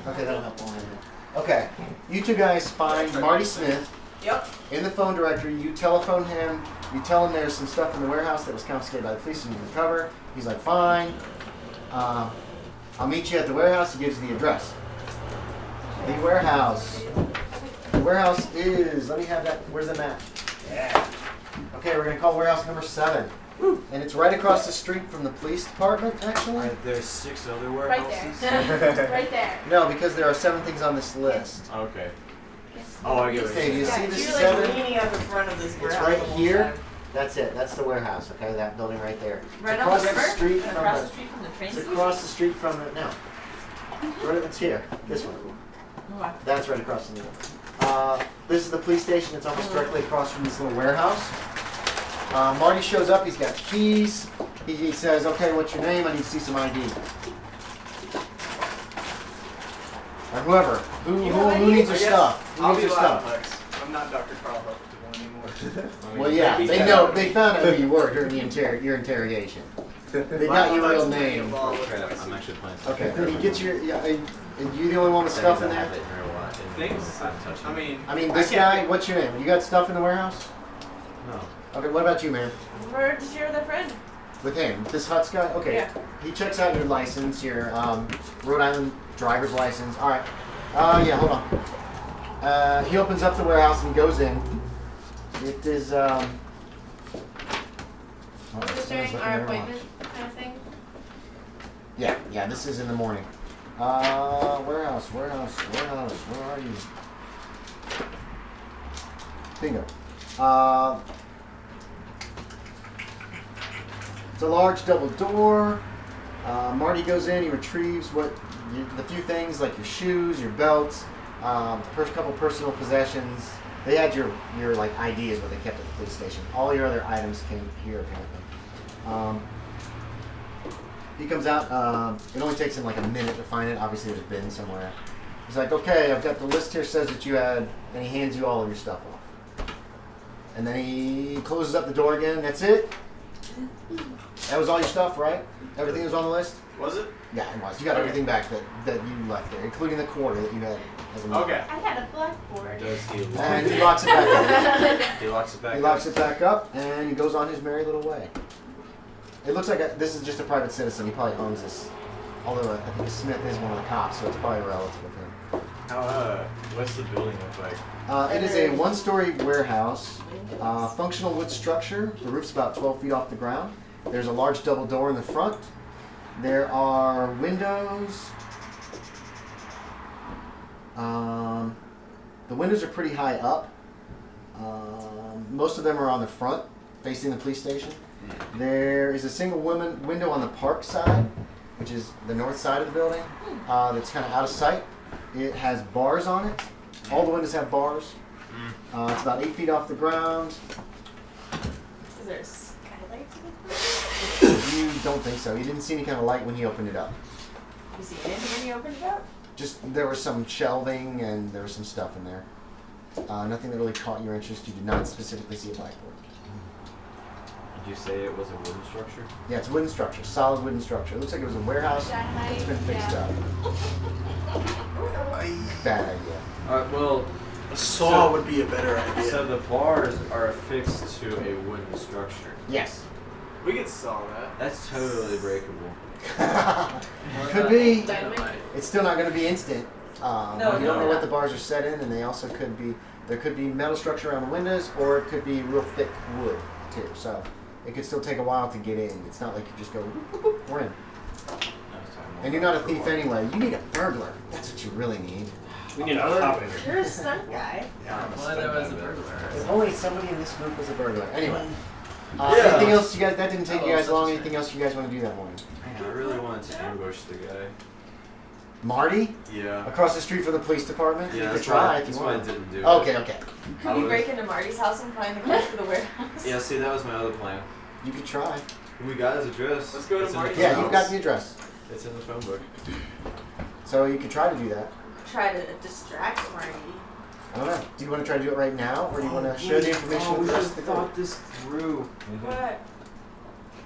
Okay, that'll help a lot. Okay, you two guys find Marty Smith Yep. in the phone directory. You telephone him. You tell him there's some stuff in the warehouse that was confiscated by the police and you can recover. He's like, fine. I'll meet you at the warehouse. He gives you the address. The warehouse. The warehouse is, let me have that, where's the map? Yeah. Okay, we're going to call warehouse number 7. And it's right across the street from the police department, actually. There's 6 other Right warehouses. there. Right there. No, because there are 7 things on this list. Okay. Oh, I get what Okay, you're you saying. see the You're like 7? leaning at the front of this It's warehouse. right the whole here. time. That's it. That's the warehouse, okay? That building right there. It's Right on across the river? street from Across the, the street from the train it's station? across the street from the, no. Right, it's here. This one. Okay. That's right across the middle. This is the police station. It's almost directly across from this little warehouse. Marty shows up. He's got the keys. He says, okay, what's your name? I need to see some ID. Or whoever. Who needs your stuff? Who I'll needs be your loud, stuff? Hutz. I'm not Dr. Carl Huxtable anymore. Well, yeah, they know. They found out who you were during the your interrogation. They got your real name. I'm actually playing. Okay, can you get your? Yeah, are you the only one with stuff in there? Things? I mean, This guy. What's your name? You got stuff in the warehouse? No. Okay. What about you, man? Where did you share the friend? With him, this Hutz guy. Okay. Yeah. He checks out your license, your Rhode Island driver's license. All right. Yeah. Hold on. He opens up the warehouse and goes in. It is. Was it during our appointment kind of thing? Yeah, this is in the morning. Warehouse, where are you? Bingo. It's a large double door. Marty goes in, he retrieves the few things like your shoes, your belts, couple personal possessions. They had your like ID is what they kept at the police station. All your other items came here apparently. He comes out. It only takes him like a minute to find it. Obviously, there's been somewhere. He's like, "Okay, I've got the list here. Says that you had," and he hands you all of your stuff off. And then he closes up the door again. That's it. That was all your stuff, right? Everything was on the list. Was it? Yeah, it was. You got everything back that you left there, including the quarter that you had as a money. Okay. I had a blackboard. And he locks it back up. He locks it back He locks it back up, and he goes on his merry little way. It looks like this is just a private citizen. He probably owns this. Although I think Smith is one of the cops, so it's probably a relative of him. How, what's the building look like? It is a one-story warehouse, functional wood structure. The roof's about 12 feet off the ground. There's a large double door in the front. There are windows. The windows are pretty high up. Most of them are on the front, facing the police station. There is a single window on the park side, which is the north side of the building, that's kind of out of sight. It has bars on it. All the windows have bars. It's about 8 feet off the ground. Is there a skylight to the You don't think so. You didn't see any kind of light when he opened it up. You see anything when you opened it up? Just there was some shelving and there was some stuff in there. Nothing that really caught your interest. You did not specifically see a blackboard. Did you say it was a wooden structure? Yeah, it's a wooden structure, solid wooden structure. It looks like it was a warehouse that's been fixed up. Bad idea. Well, A saw would be a better idea. so the bars are affixed to a wooden structure. Yes. We could saw that. That's totally breakable. Could be. Dynamite. It's still not going to be instant. No, you don't know no. what the bars are set in, and they also could be. There could be metal structure around the windows, or it could be real thick wood too. So it could still take a while to get in. It's not like you just go, whoop, whoop, we're in. And you're not a thief anyway. You need a burglar. That's what you really need. We need a hop in here. You're a stunt guy. Well, there was a burglar. If only somebody in this group was a burglar. Anyway. Yeah. Anything else you guys? That didn't take you guys long. Anything else you guys want to do that morning? Man, I really wanted to ambush the guy. Marty? Yeah. Across the street from the police department? Yeah, You could that's try why, if you that's why I want. didn't do it. Okay, okay. Could we break into Marty's house and find the code for the warehouse? Yeah, see, that was my other plan. You could try. We got his address. Let's go to It's in the Marty's phone Yeah, house. you've got the address. It's in the phone book. So you could try to do that. Try to distract Marty. I don't know. Do you want to try to do it right now, or do you want to share the information with the rest of the group? this through. What?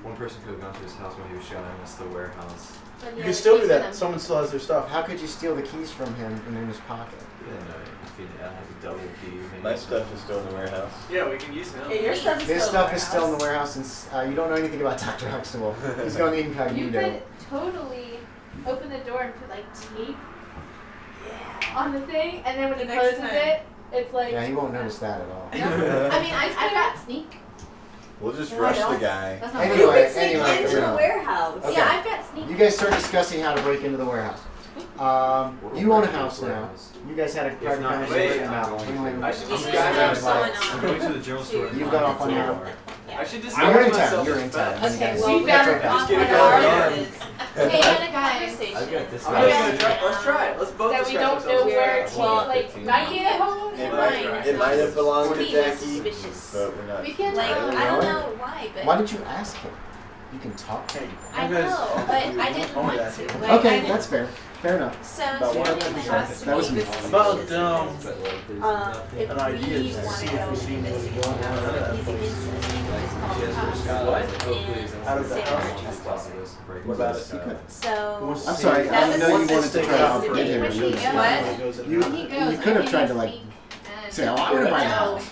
One person could have gone to his house when he was showing us the warehouse. You can still do that. Someone still has their stuff. How could you steal the keys from him and in his pocket? Yeah, no, if he has a double key. maybe. My stuff is still in the warehouse. Yeah, we can use him. Yeah, your stuff is His still stuff in is still in the warehouse, and you don't know anything about Dr. Huxtable. He's going You incognito. could totally open the door and put like tape on the thing, and then when he Next closes time. it, it's like. Yeah, he won't notice that at all. No. I mean, I've got sneak. We'll just No, I rush the don't. guy. That's not Anyway, You can sneak into you the know. warehouse. Okay. Yeah, I've got sneak. You guys start discussing how to break into the warehouse. You own a house now. You guys had a private not, conversation wait, about handling. I should just You grab have that someone lights. I'm going to the general store. You've got off on your own. I should just You're grab in town. myself You're a in town. bed. You Okay, guys- well, You better Metro off Pass. get on it our going. own. Hey, Anna, guys. I've got this I'm guy. just gonna try. Let's try it. Let's both That we distract don't know ourselves. where to, Well, like, 15. not yet. Hold It on. might, it might have belonged to He's Jackie, suspicious. but we're not. We can, Like, Really? I don't know why, but Why did you ask him? You can talk. I know, but I didn't want to. Like, I Okay, didn't- that's fair. Fair enough. So About it's what? really interesting. That was me. About, If an idea we to want see to if go we see what's investigate going the on house, in that he's place. against us. It's called She has her Hutz, skylight. and Oh, please. Out of the Sarah house. trespassed. What about it? You could. So I'm sorry. I That didn't know you was- wanted to try to operate When him. he You goes- could When he goes, have tried to like say, "Oh, I want to buy the house."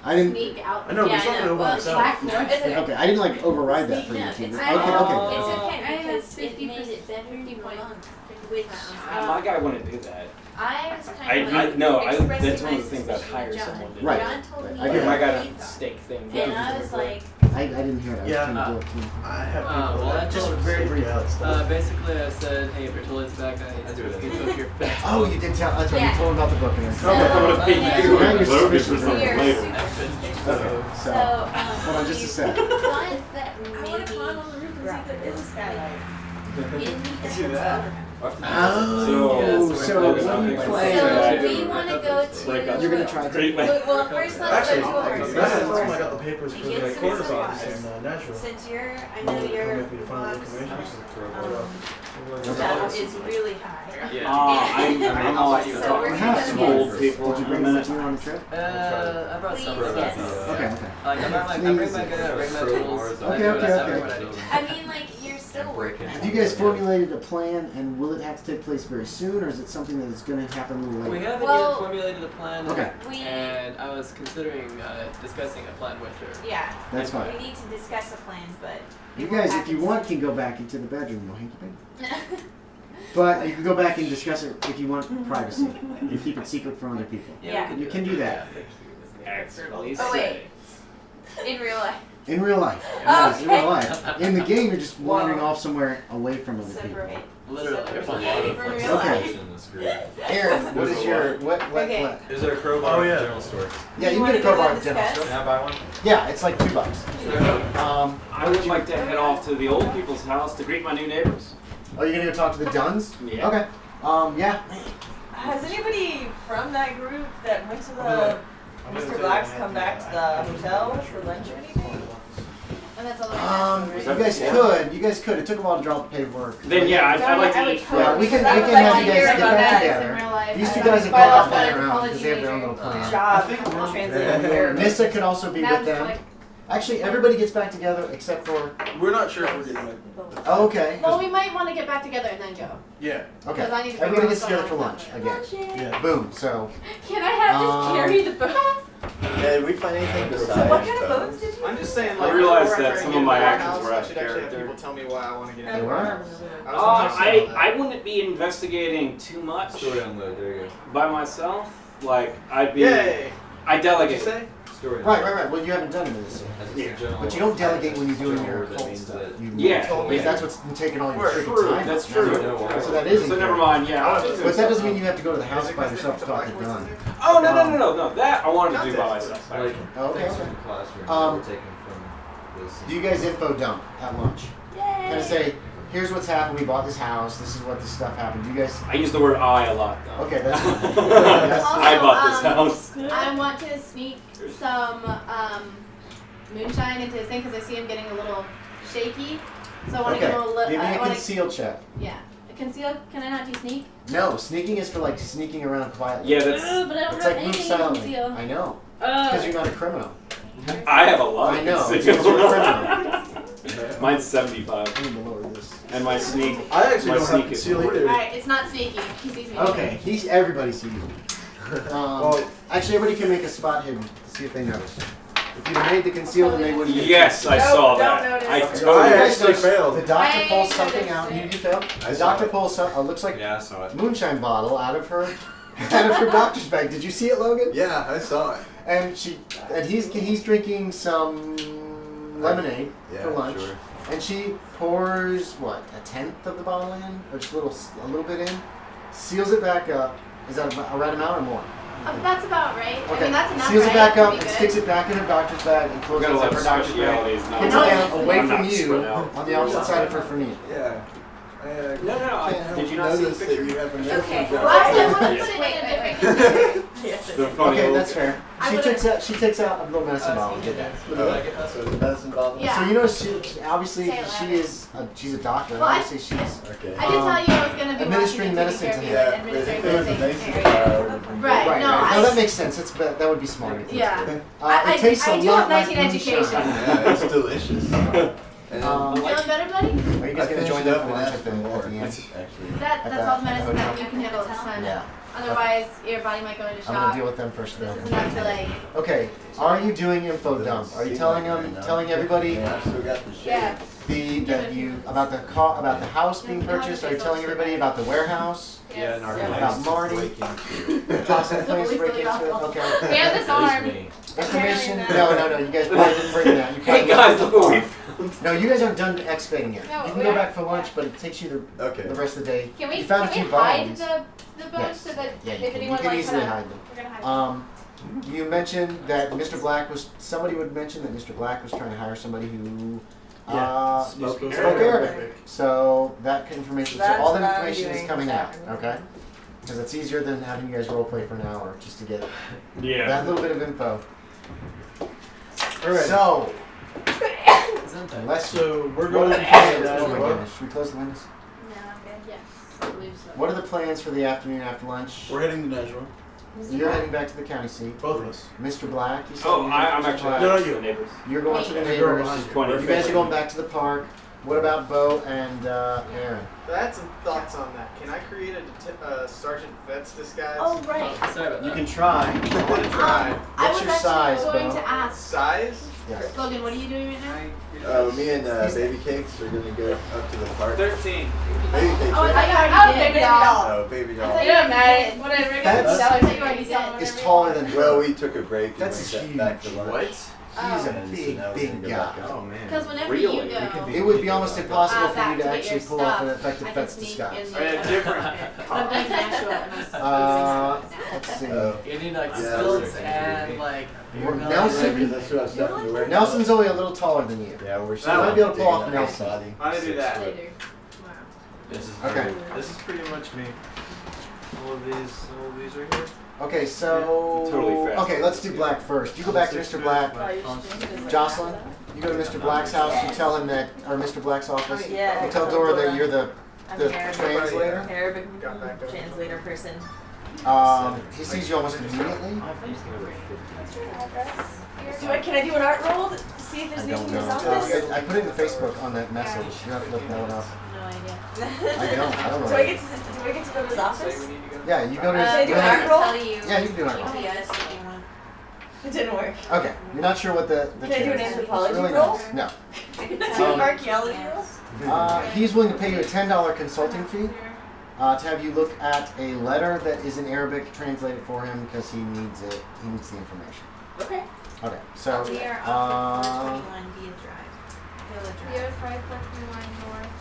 I didn't. Sneak out. I know, but Yeah, he's not I gonna know. open Well, himself. Black door. Okay, I didn't like override that for you. No, Keith. it's Okay, fine. okay. It's okay I have because it 50%. made it better to month, which My guy wouldn't do that. I was kind of I like no, expressing that's one my of the things I'd suspicion hire of John. someone to do. Right. John told me I get My it. guy he doesn't thought. stake things. And I was like, I I didn't hear it. I was Yeah. trying to do it too. I have people well, that that's just all very brief. basically I said, hey, Bertelli's back. I need to book your back. Oh, you did tell. That's right. Yeah. You told him about the book. And So, okay. yeah. So now you're suspicious. You're Okay. super suspicious. So, So, hold on just a you sec. want that I want maybe to climb on the roof and see if there is a skylight. See that? Oh, so what are you So, playing? do you want to go to... You're gonna try to. Well, first let's Actually, go to that's ours. the time I got the papers for Get the some corner supplies. office in Nashville. Since I know your Maybe to find the box information. that is really high. I'm all you So talk we're to gonna some get- old people Did you in a bring minute. with you on the trip? I brought Please, some yes. stuff. Okay. Like, I bring my gun, I bring my tools. I Okay, do what I okay, said, okay. what I do. I mean, like, you're still working. Have you guys formulated a plan, and will it have to take place very soon, or is it something that is going to happen a little We later? haven't Well, yet formulated a plan. Okay. And I was considering discussing a plan with her. Yeah. That's fine. We need to discuss a plan, but... You it won't guys, if you happen want, soon. can go back into the bedroom. No hanky panky. But you can go back and discuss it if you want privacy and keep it secret from other people. Yeah. You can do that Actually, Oh, wait. In real life. in real life. Yes, in real life. In the game, you're just wandering off somewhere away from other people. Separate. Literally. Separate From from real Okay. life. in this group. Aaron, what is your what? Okay. What? Is there a crowbar Oh, in yeah. the general store? Yeah, you can wanna get a crowbar go at the general discuss? store. Can I buy one? Yeah, it's like $2. I would like to head off to the old people's house to greet my new neighbors. Oh, you're gonna go talk to the Duns? Yeah. Okay. Yeah. Has anybody from that group that went to the Mr. Black's come back to the hotel for lunch or anything? And that's all the way You guys could. It took a while to draw the paperwork. Then yeah, I'd like to I would eat. Yeah, we can I would have like you to hear guys get about back that. together. These two I guys have by gone law, off I'm playing a around college because they have their own major. little plan. Job I think we're- translating. Nissa could also be with Matt's them. like, Actually, everybody gets back together except for. We're not sure if we're getting it. Oh, okay. well, we might want to get back together and then go. Yeah. Okay. Because I need to figure Everybody out gets what's together for going on lunch with again. Yeah. Boom. So. Can I have just carry the bus? Yeah, did we find anything besides What kind of boats did you? I'm just saying, I like, realized before that try some and of get my into my actions house, were I out of should actually have character. people tell me why I want to get They into were? I wouldn't be investigating too much Story unload, there you go. by myself. Like I'd be. Yay! I What'd you delegate. say? Story Right. Well, you haven't done any of this yet. As it's Yeah. a general- But you don't delegate when you're doing general your word that occult means stuff. that- You Yeah. told because me. that's what's been taking all your Right, freaking True, time. that's Now true. you're- So that is. So in never character. mind. Yeah. But that doesn't mean you have to go to the house by yourself to talk to Don. Oh no! That I wanted to do by myself. Like, Oh, okay, things okay. from the classroom Um, that were taken from this. Do you guys info dump at lunch? Kind of say, here's what's happened. We bought this house. This is what this stuff happened. You guys. I use the word "I" a lot though. Okay, that's fine. That's- I bought this house. I want to sneak some moonshine into his thing because I see him getting a little shaky. So I want to give him a Okay. little. Give me I a want to. conceal check. Yeah. A conceal? Can I not do sneak? No, sneaking is for like sneaking around quietly. Yeah, that's. But I don't It's have like move anything to silently. conceal. I know. Because you're not a criminal. I have a lot. I of know. conceal. Because you're a criminal. Mine's 75, I need to lower this. and my sneak. I actually My don't have sneak is conceal 40. either. Alright, it's not sneaky. He sees me. Okay, everybody sees you. Well, Actually, everybody can make a spot hidden to see if they notice. If you made the conceal, then they wouldn't. Yes, I Nope, saw don't that. notice. I I totally. actually failed. The doctor I pulls something noticed out. it. You failed. I The saw doctor it. pulls some. Looks like Yeah, I saw it. moonshine bottle out of her doctor's bag. Did you see it, Logan? Yeah, I saw it. And he's drinking some lemonade Yeah, for lunch. sure. And she pours what, a tenth of the bottle in, or just a little bit in, seals it back up. Is that a right amount or more? That's about right. I Okay. mean, that's enough, Seals right? it back To up be and good. sticks it back in her doctor's bag and We're closes gonna up let her doctor's bag. specialities not. Puts it No, down away I'm from not you spread out. on the opposite side of her from you. Yeah. No. Did you not see the notice that picture? you have a Okay. nose Well, actually, I job? want to put it in a different container. Yes. The funny Okay, old- that's fair. She takes out a little medicine bottle. Get that. Oh, so the medicine bottle? Yeah. So you know, obviously Say it louder. she's a doctor. Well, I- Obviously she's Okay. I did tell you I was going to be administering medicine to him. Yeah, but administering if it was a medicine. Mason bar, it would have been Right, great. no, No, I- that makes sense. That would be smart. Yeah. It tastes I a do lot have like 19 education. moonshine. Yeah, it's delicious. And Feeling better, buddy? Are you guys I gonna join finished them up for and lunch asked at for the more. end? Actually. That's all the medicine that you can handle at this time. Yeah. Otherwise, your body might go into I'm gonna shock. deal with them first though. This is enough to like. Okay. Are you doing info dump? Are you telling everybody Yeah, I've still got the shit. Yeah. about the house being purchased? Are you telling everybody about the warehouse? Yeah, and our About Marty? Possible place to break into? Okay. We have this arm. Information? Apparently No. You guys probably didn't bring that. You Hey probably guys, left look it what we on. No, you guys aren't done excavating yet. No, You can we go are. back for lunch, but it takes you Okay. the rest of the day. Can we, You found a can few we hide bones. the bones Yes. so that Yeah, if you anyone can like easily kinda, hide them. we're gonna hide them. You mentioned that Mr. Black was. Somebody would mention that Mr. Black was trying to hire somebody who Spoke spoke Arabic. Arabic. So that information. So That's all the what I'm information is doing coming this out. afternoon. Okay. Because it's easier than having you guys role play for an hour just to get Yeah. that little bit of info. Alright. So Isn't there? unless So we're what going are to the the plans? as Oh my well. goodness. Should we close the windows? No, I'm good. Yes, I believe so. What are the plans for the afternoon after lunch? We're heading to Najwa. You're heading back to the county seat. Both of us. Mr. Black, you said Oh, you're I'm Mr. actually Black. No, no, to you. the neighbors. You're going to the And the girl neighbors. behind you. 20. You guys are going back to the park. What about Bo and Aaron? I had some thoughts on that. Can I create a Sergeant Vet's disguise? Oh, right. Sorry about that. You can try. I want to try. I What's was your size, actually going Bo? to ask. Size? Yes. Logan, what are you doing right now? Me and Baby Cakes are gonna go up to the park. 13. Baby Cakes. Oh, right? I already did. Baby doll. Oh, Baby I doll. thought you were mad. What I That's- I thought you already did. Is taller than Well, we took a break and That's went back to huge. lunch. What? He's Oh. a And so big, now we're big gonna go guy. back out. Oh man. Because whenever Really? you We go, can be- It would be almost impossible for back you to to get actually your pull off an stuff, effective I can Vet's sneak disguise. in Oh, yeah, there. different. I'm going to Nashua and Let's see. You need like Yeah, stilts that's and like. beer Nelson- belly. Because that's what I was definitely wearing. Nelson's only a little taller than you. Yeah, we're So you might be able to pull off Nelson. I'm gonna do that. later. This is Okay. This is pretty much me. All of these right here. Okay, so Totally fast. okay, let's do Black first. You go back to Mr. Black. Jocelyn, you go to Mr. Black's house. You tell him that, or Mr. Black's office. Yeah. You tell Dora that you're the I'm the Arabic. translator. Arabic Got back up. translator person. He sees you almost immediately. Can I do an art roll to see if there's I anything don't in his know. office? I put it in the Facebook on that message. You have to look that one up. No idea. I don't know. Do I get to go to his office? Say we need to go. Yeah, you go to Can I his. do an art roll? Tell you. Yeah, you can do an art roll. GPS if you want. It didn't work. Okay, you're not sure what the Can I do an chance is. anthropology It's really roll? nice. No. I can Do tell an you. archaeology roll? He's willing to pay you a $10 consulting fee to have you look at a letter that is in Arabic, translate it for him because he needs it. He needs the information. Okay. Okay, so We are off of 421 Villa Drive. Villa Drive. Villa Drive, 421 North.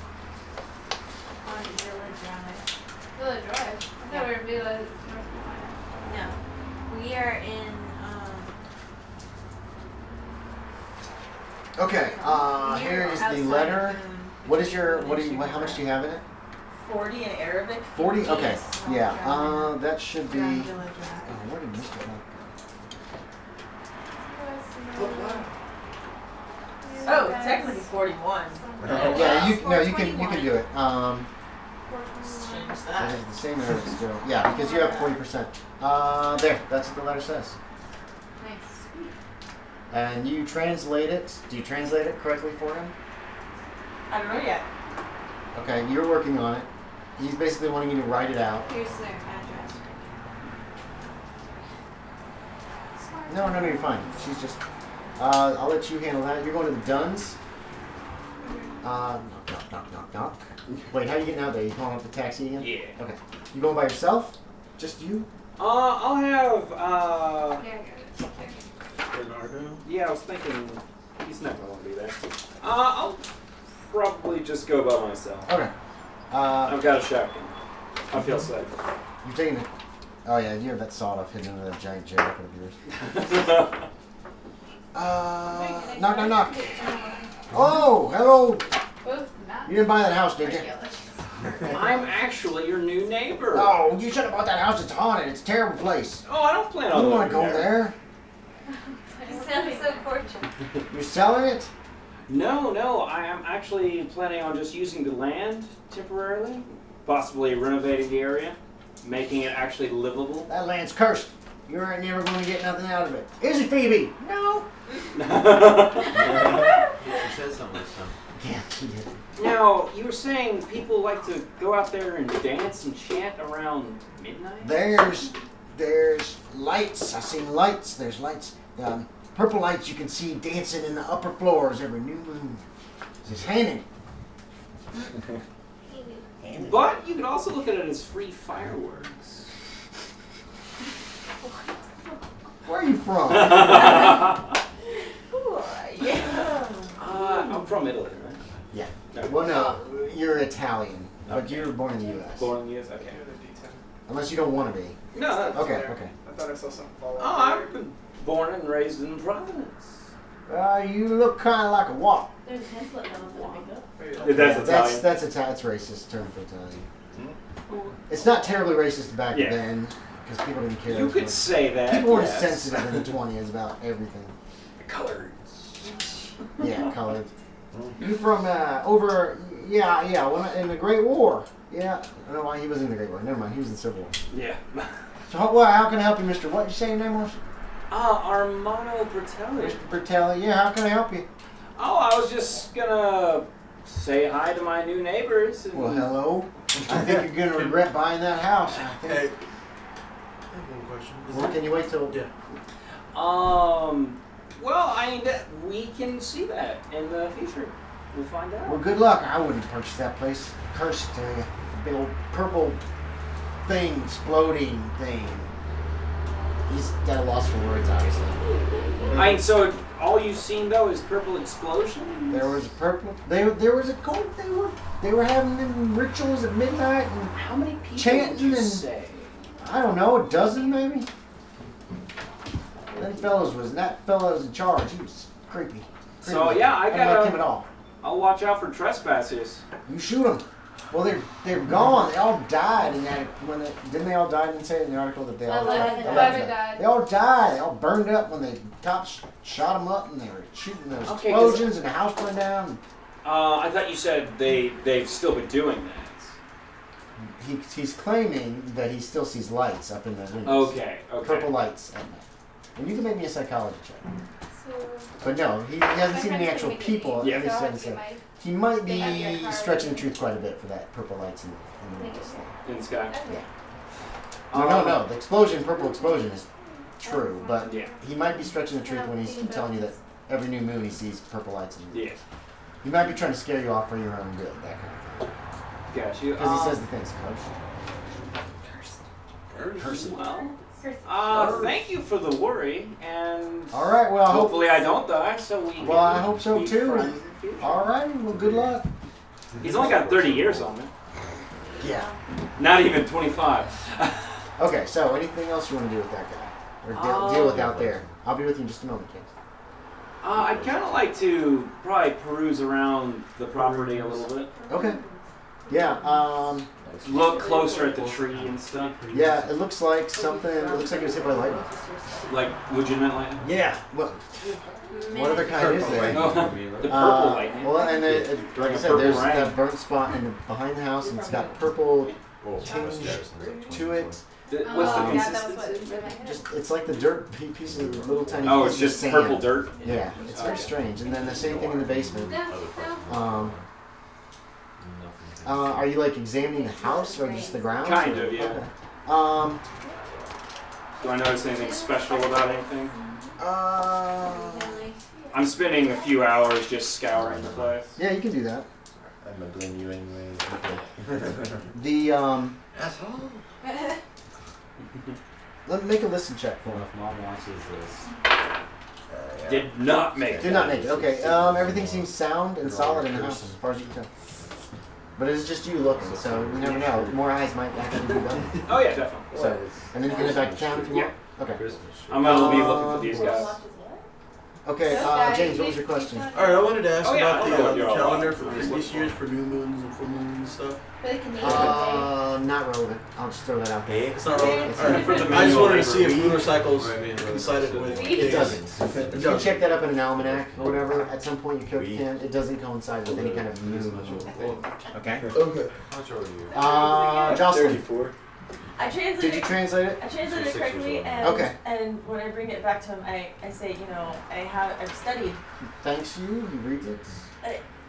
On Villa Drive. Villa Drive. I thought we were Villa, North Carolina. No. We are in, okay, here is the outside letter. of What is your how much do you have in it? 40 in Arabic. 40. Okay, Yes. yeah. That should be. Villa Oh, Drive. where did Mr. Black Oh, technically 41. go? Yeah, you can do it. Change It that. is the same Arabic still. Yeah, because you have 40%. There, that's what the letter says. Nice. And you translate it. Do you translate it correctly for him? I don't know yet. Okay, you're working on it. He's basically wanting you to write it out. Here's their address. No, you're fine. She's just. I'll let you handle that. You're going to the Duns. Knock. Wait, how are you getting out there? You calling up the taxi again? Yeah. Okay. You going by yourself? Just you? I'll have, Bernardo. yeah, I was thinking, he's not going to want to be there. I'll probably just go by myself. Okay. I've got a shotgun. I feel safe. You're taking it. Oh yeah, you have that sawed-off hidden under that giant jacket of yours. Knock. Oh, hello. Both not You didn't buy that house, did you? I'm actually your new neighbor. Oh, you should have bought that house. It's haunted. It's a terrible place. Oh, I don't plan You on don't want to living go there. You sound so cordial. You're selling it? No, I am actually planning on just using the land temporarily, possibly renovating the area, making it actually livable. That land's cursed. You ain't never going to get nothing out of it. Is it, Phoebe? No. She said something this time. Yeah, she did. Now, you were saying people like to go out there and dance and chant around midnight? There's lights. I seen lights. There's lights. Purple lights you can see dancing in the upper floors every new moon. It's hanging. But you could also look at it as free fireworks. Where are you from? I'm from Italy, right? Yeah. No. Well, no, you're Italian, but you were born in the U.S. Born in the U.S. Okay. Unless you don't want to be. No. Okay. I thought I saw something fall Oh, out. I've been born and raised in Providence. You look kind of like a what? There's a pencil at home that I picked up. That's Italian. That's racist term for Italian. It's not terribly racist back Yeah. then because people didn't care. You as could much. say that. People weren't yes. sensitive in the 20s about everything. Colors. Yeah, colored. You from over? Yeah. In the Great War. Yeah. I don't know why he was in the Great War. Never mind. He was in the Civil War. Yeah. So how can I help you, Mr. What did you say your name was? Armanno Bertelli. Mr. Bertelli. Yeah. How can I help you? Oh, I was just gonna say hi to my new neighbors. And Well, hello. I think you're gonna regret buying that house. I think. Hey, I have one question. Well, can you wait till? Yeah. Well, I mean, we can see that in the future. We'll find out. Well, good luck. I wouldn't purchase that place. Cursed, big old purple thing, exploding thing. He's at a loss for words, obviously. I mean, so all you've seen though is purple explosions. There was purple. There was a cult. They were having rituals at midnight and How many people chanting would you and say? I don't know, a dozen maybe. That fellow was in charge. He was creepy. So yeah, I don't like him gotta. at all. I'll watch out for trespassers. You shoot them. Well, they're gone. They all died in that. Didn't they all die? Didn't say it in the article that they all 11 died. died. They all died. They all burned up when the cops shot them up, and they were shooting those Okay, explosions, and the house burned down. I thought you said they've still been doing that. He's claiming that he still sees lights up in the windows. Okay. Purple lights at night. And you can make me a psychology check. So, But no, he hasn't seen any friends actual can make it people. Yeah. At least So he I'll hasn't have to said. get He might They have your be car stretching the with truth quite a bit for that purple lights in the windows. In the sky. my- No. The purple explosion is true, but Yeah. he might be stretching the truth when he's telling you that every new moon he sees purple lights in the Yeah. windows. He might be trying to scare you off for your own good, that kind of thing. Got you. Because he says the things cursed. Well, thank you for the worry, and All right, well, hopefully I don't die, so we can I hope so be too. friends in the future. All right, well, good luck. He's only got 30 years on me. Yeah. Not even 25. Okay, so anything else you want to do with that guy? Or deal with out there? I'll be with you in just a moment, James. I'd kind of like to probably peruse around the property a little bit. Okay. Yeah, Look closer at the tree and stuff. yeah, it looks like something, it looks like it was hit by lightning. Like legitimate lightning. Yeah. What other kind is there? Oh, the purple lightning. Well, and like I said, purple there's rain. that burnt spot behind the house, and it's got purple tinge to it. What's the Oh, yeah, that was consistency? what was in my head. Just it's like the dirt pieces of little tiny. Oh, it's pieces just of sand. purple dirt. Yeah, it's very strange. And then the same thing in the basement. Are you like examining the house or just the grounds? Kind of, yeah. Okay. Do I notice anything special about anything? I'm spending a few hours just scouring the place. Yeah, you can do that. I'm gonna blame you anyway. The Asshole. let me make a listen check for me. If mom watches this, Did not make it. Did not make it. Okay. Everything seems sound and solid in the house as far as you can tell. But it's just you looking, so you never know. More eyes might actually be done. Oh yeah, definitely. So, and then you can head back to town if you want. Okay. Christmas shit. I'm gonna be looking for these guys. Okay. James, what was your question? All right, I wanted to ask Oh, yeah, about I the know what you're all calendar about. for this year's for new moons and full moons and stuff. For the Canadian day. Not relevant. I'll just throw that out there. It's not relevant. It's All right, not. I just wanted to see if Read. lunar cycles Right, coincided with Read. It days. doesn't. You can check that up in an almanac or whatever. At some point you can. It doesn't coincide with any kind of moon thing. Okay. Okay. How much are you? Jocelyn, 34. I translated. did you translate it? I translated it 6 years correctly, old. and Okay. and when I bring it back to him, I say, I've studied, Thanks you. He reads it.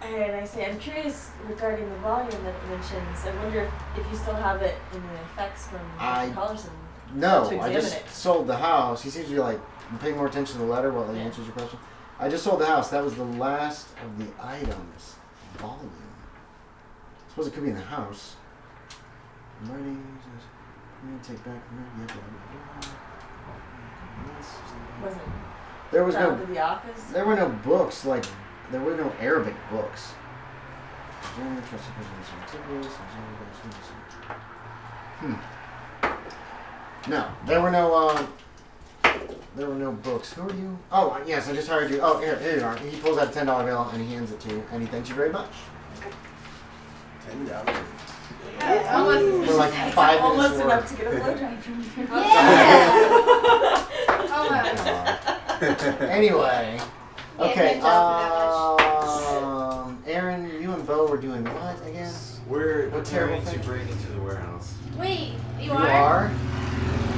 and I say I'm curious regarding the volume that it mentions. I wonder if you still have it in the effects from Collarson. No, To I examine just it. sold the house. He seems to be like paying more attention to the letter while he Yeah. answers your question. I just sold the house. That was the last of the items. Volume. I suppose it could be in the house. Writing. I'm gonna take back from there. Yeah, blah, blah, blah. Was it There was found no. in the office? There were no books like. There were no Arabic books. No, there were no. There were no books. Who are you? Oh, yes, I just hired you. Oh, here you are. He pulls out a $10 bill and he hands it to you, and he thanks you very much. $10. Yeah, it's almost For like 5 minutes Almost worth. enough to get a blowjob from you. Almost. Anyway. Yeah, Okay, good job Aaron, you and Bo were doing what again? We're What terrible preparing to thing? break into the warehouse. Wait, you You are? are?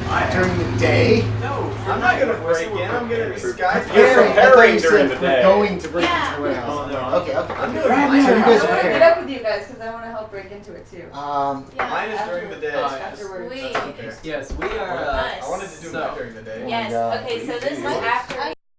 I am. During the day? No, I'm not gonna break in. I'm gonna disguise You're Aaron, I thought preparing you during said the we're day. going to break Yeah. into the warehouse. Oh, no. Okay. I'm doing So mine. you I guys want to are meet prepared. up with you guys because I want to help break into it too. Mine is during the day. Afterwards. Sweet. That's okay. Yes, we are. Nice. I wanted to do So- mine during the day. Yes. God. Okay, so this is What? after we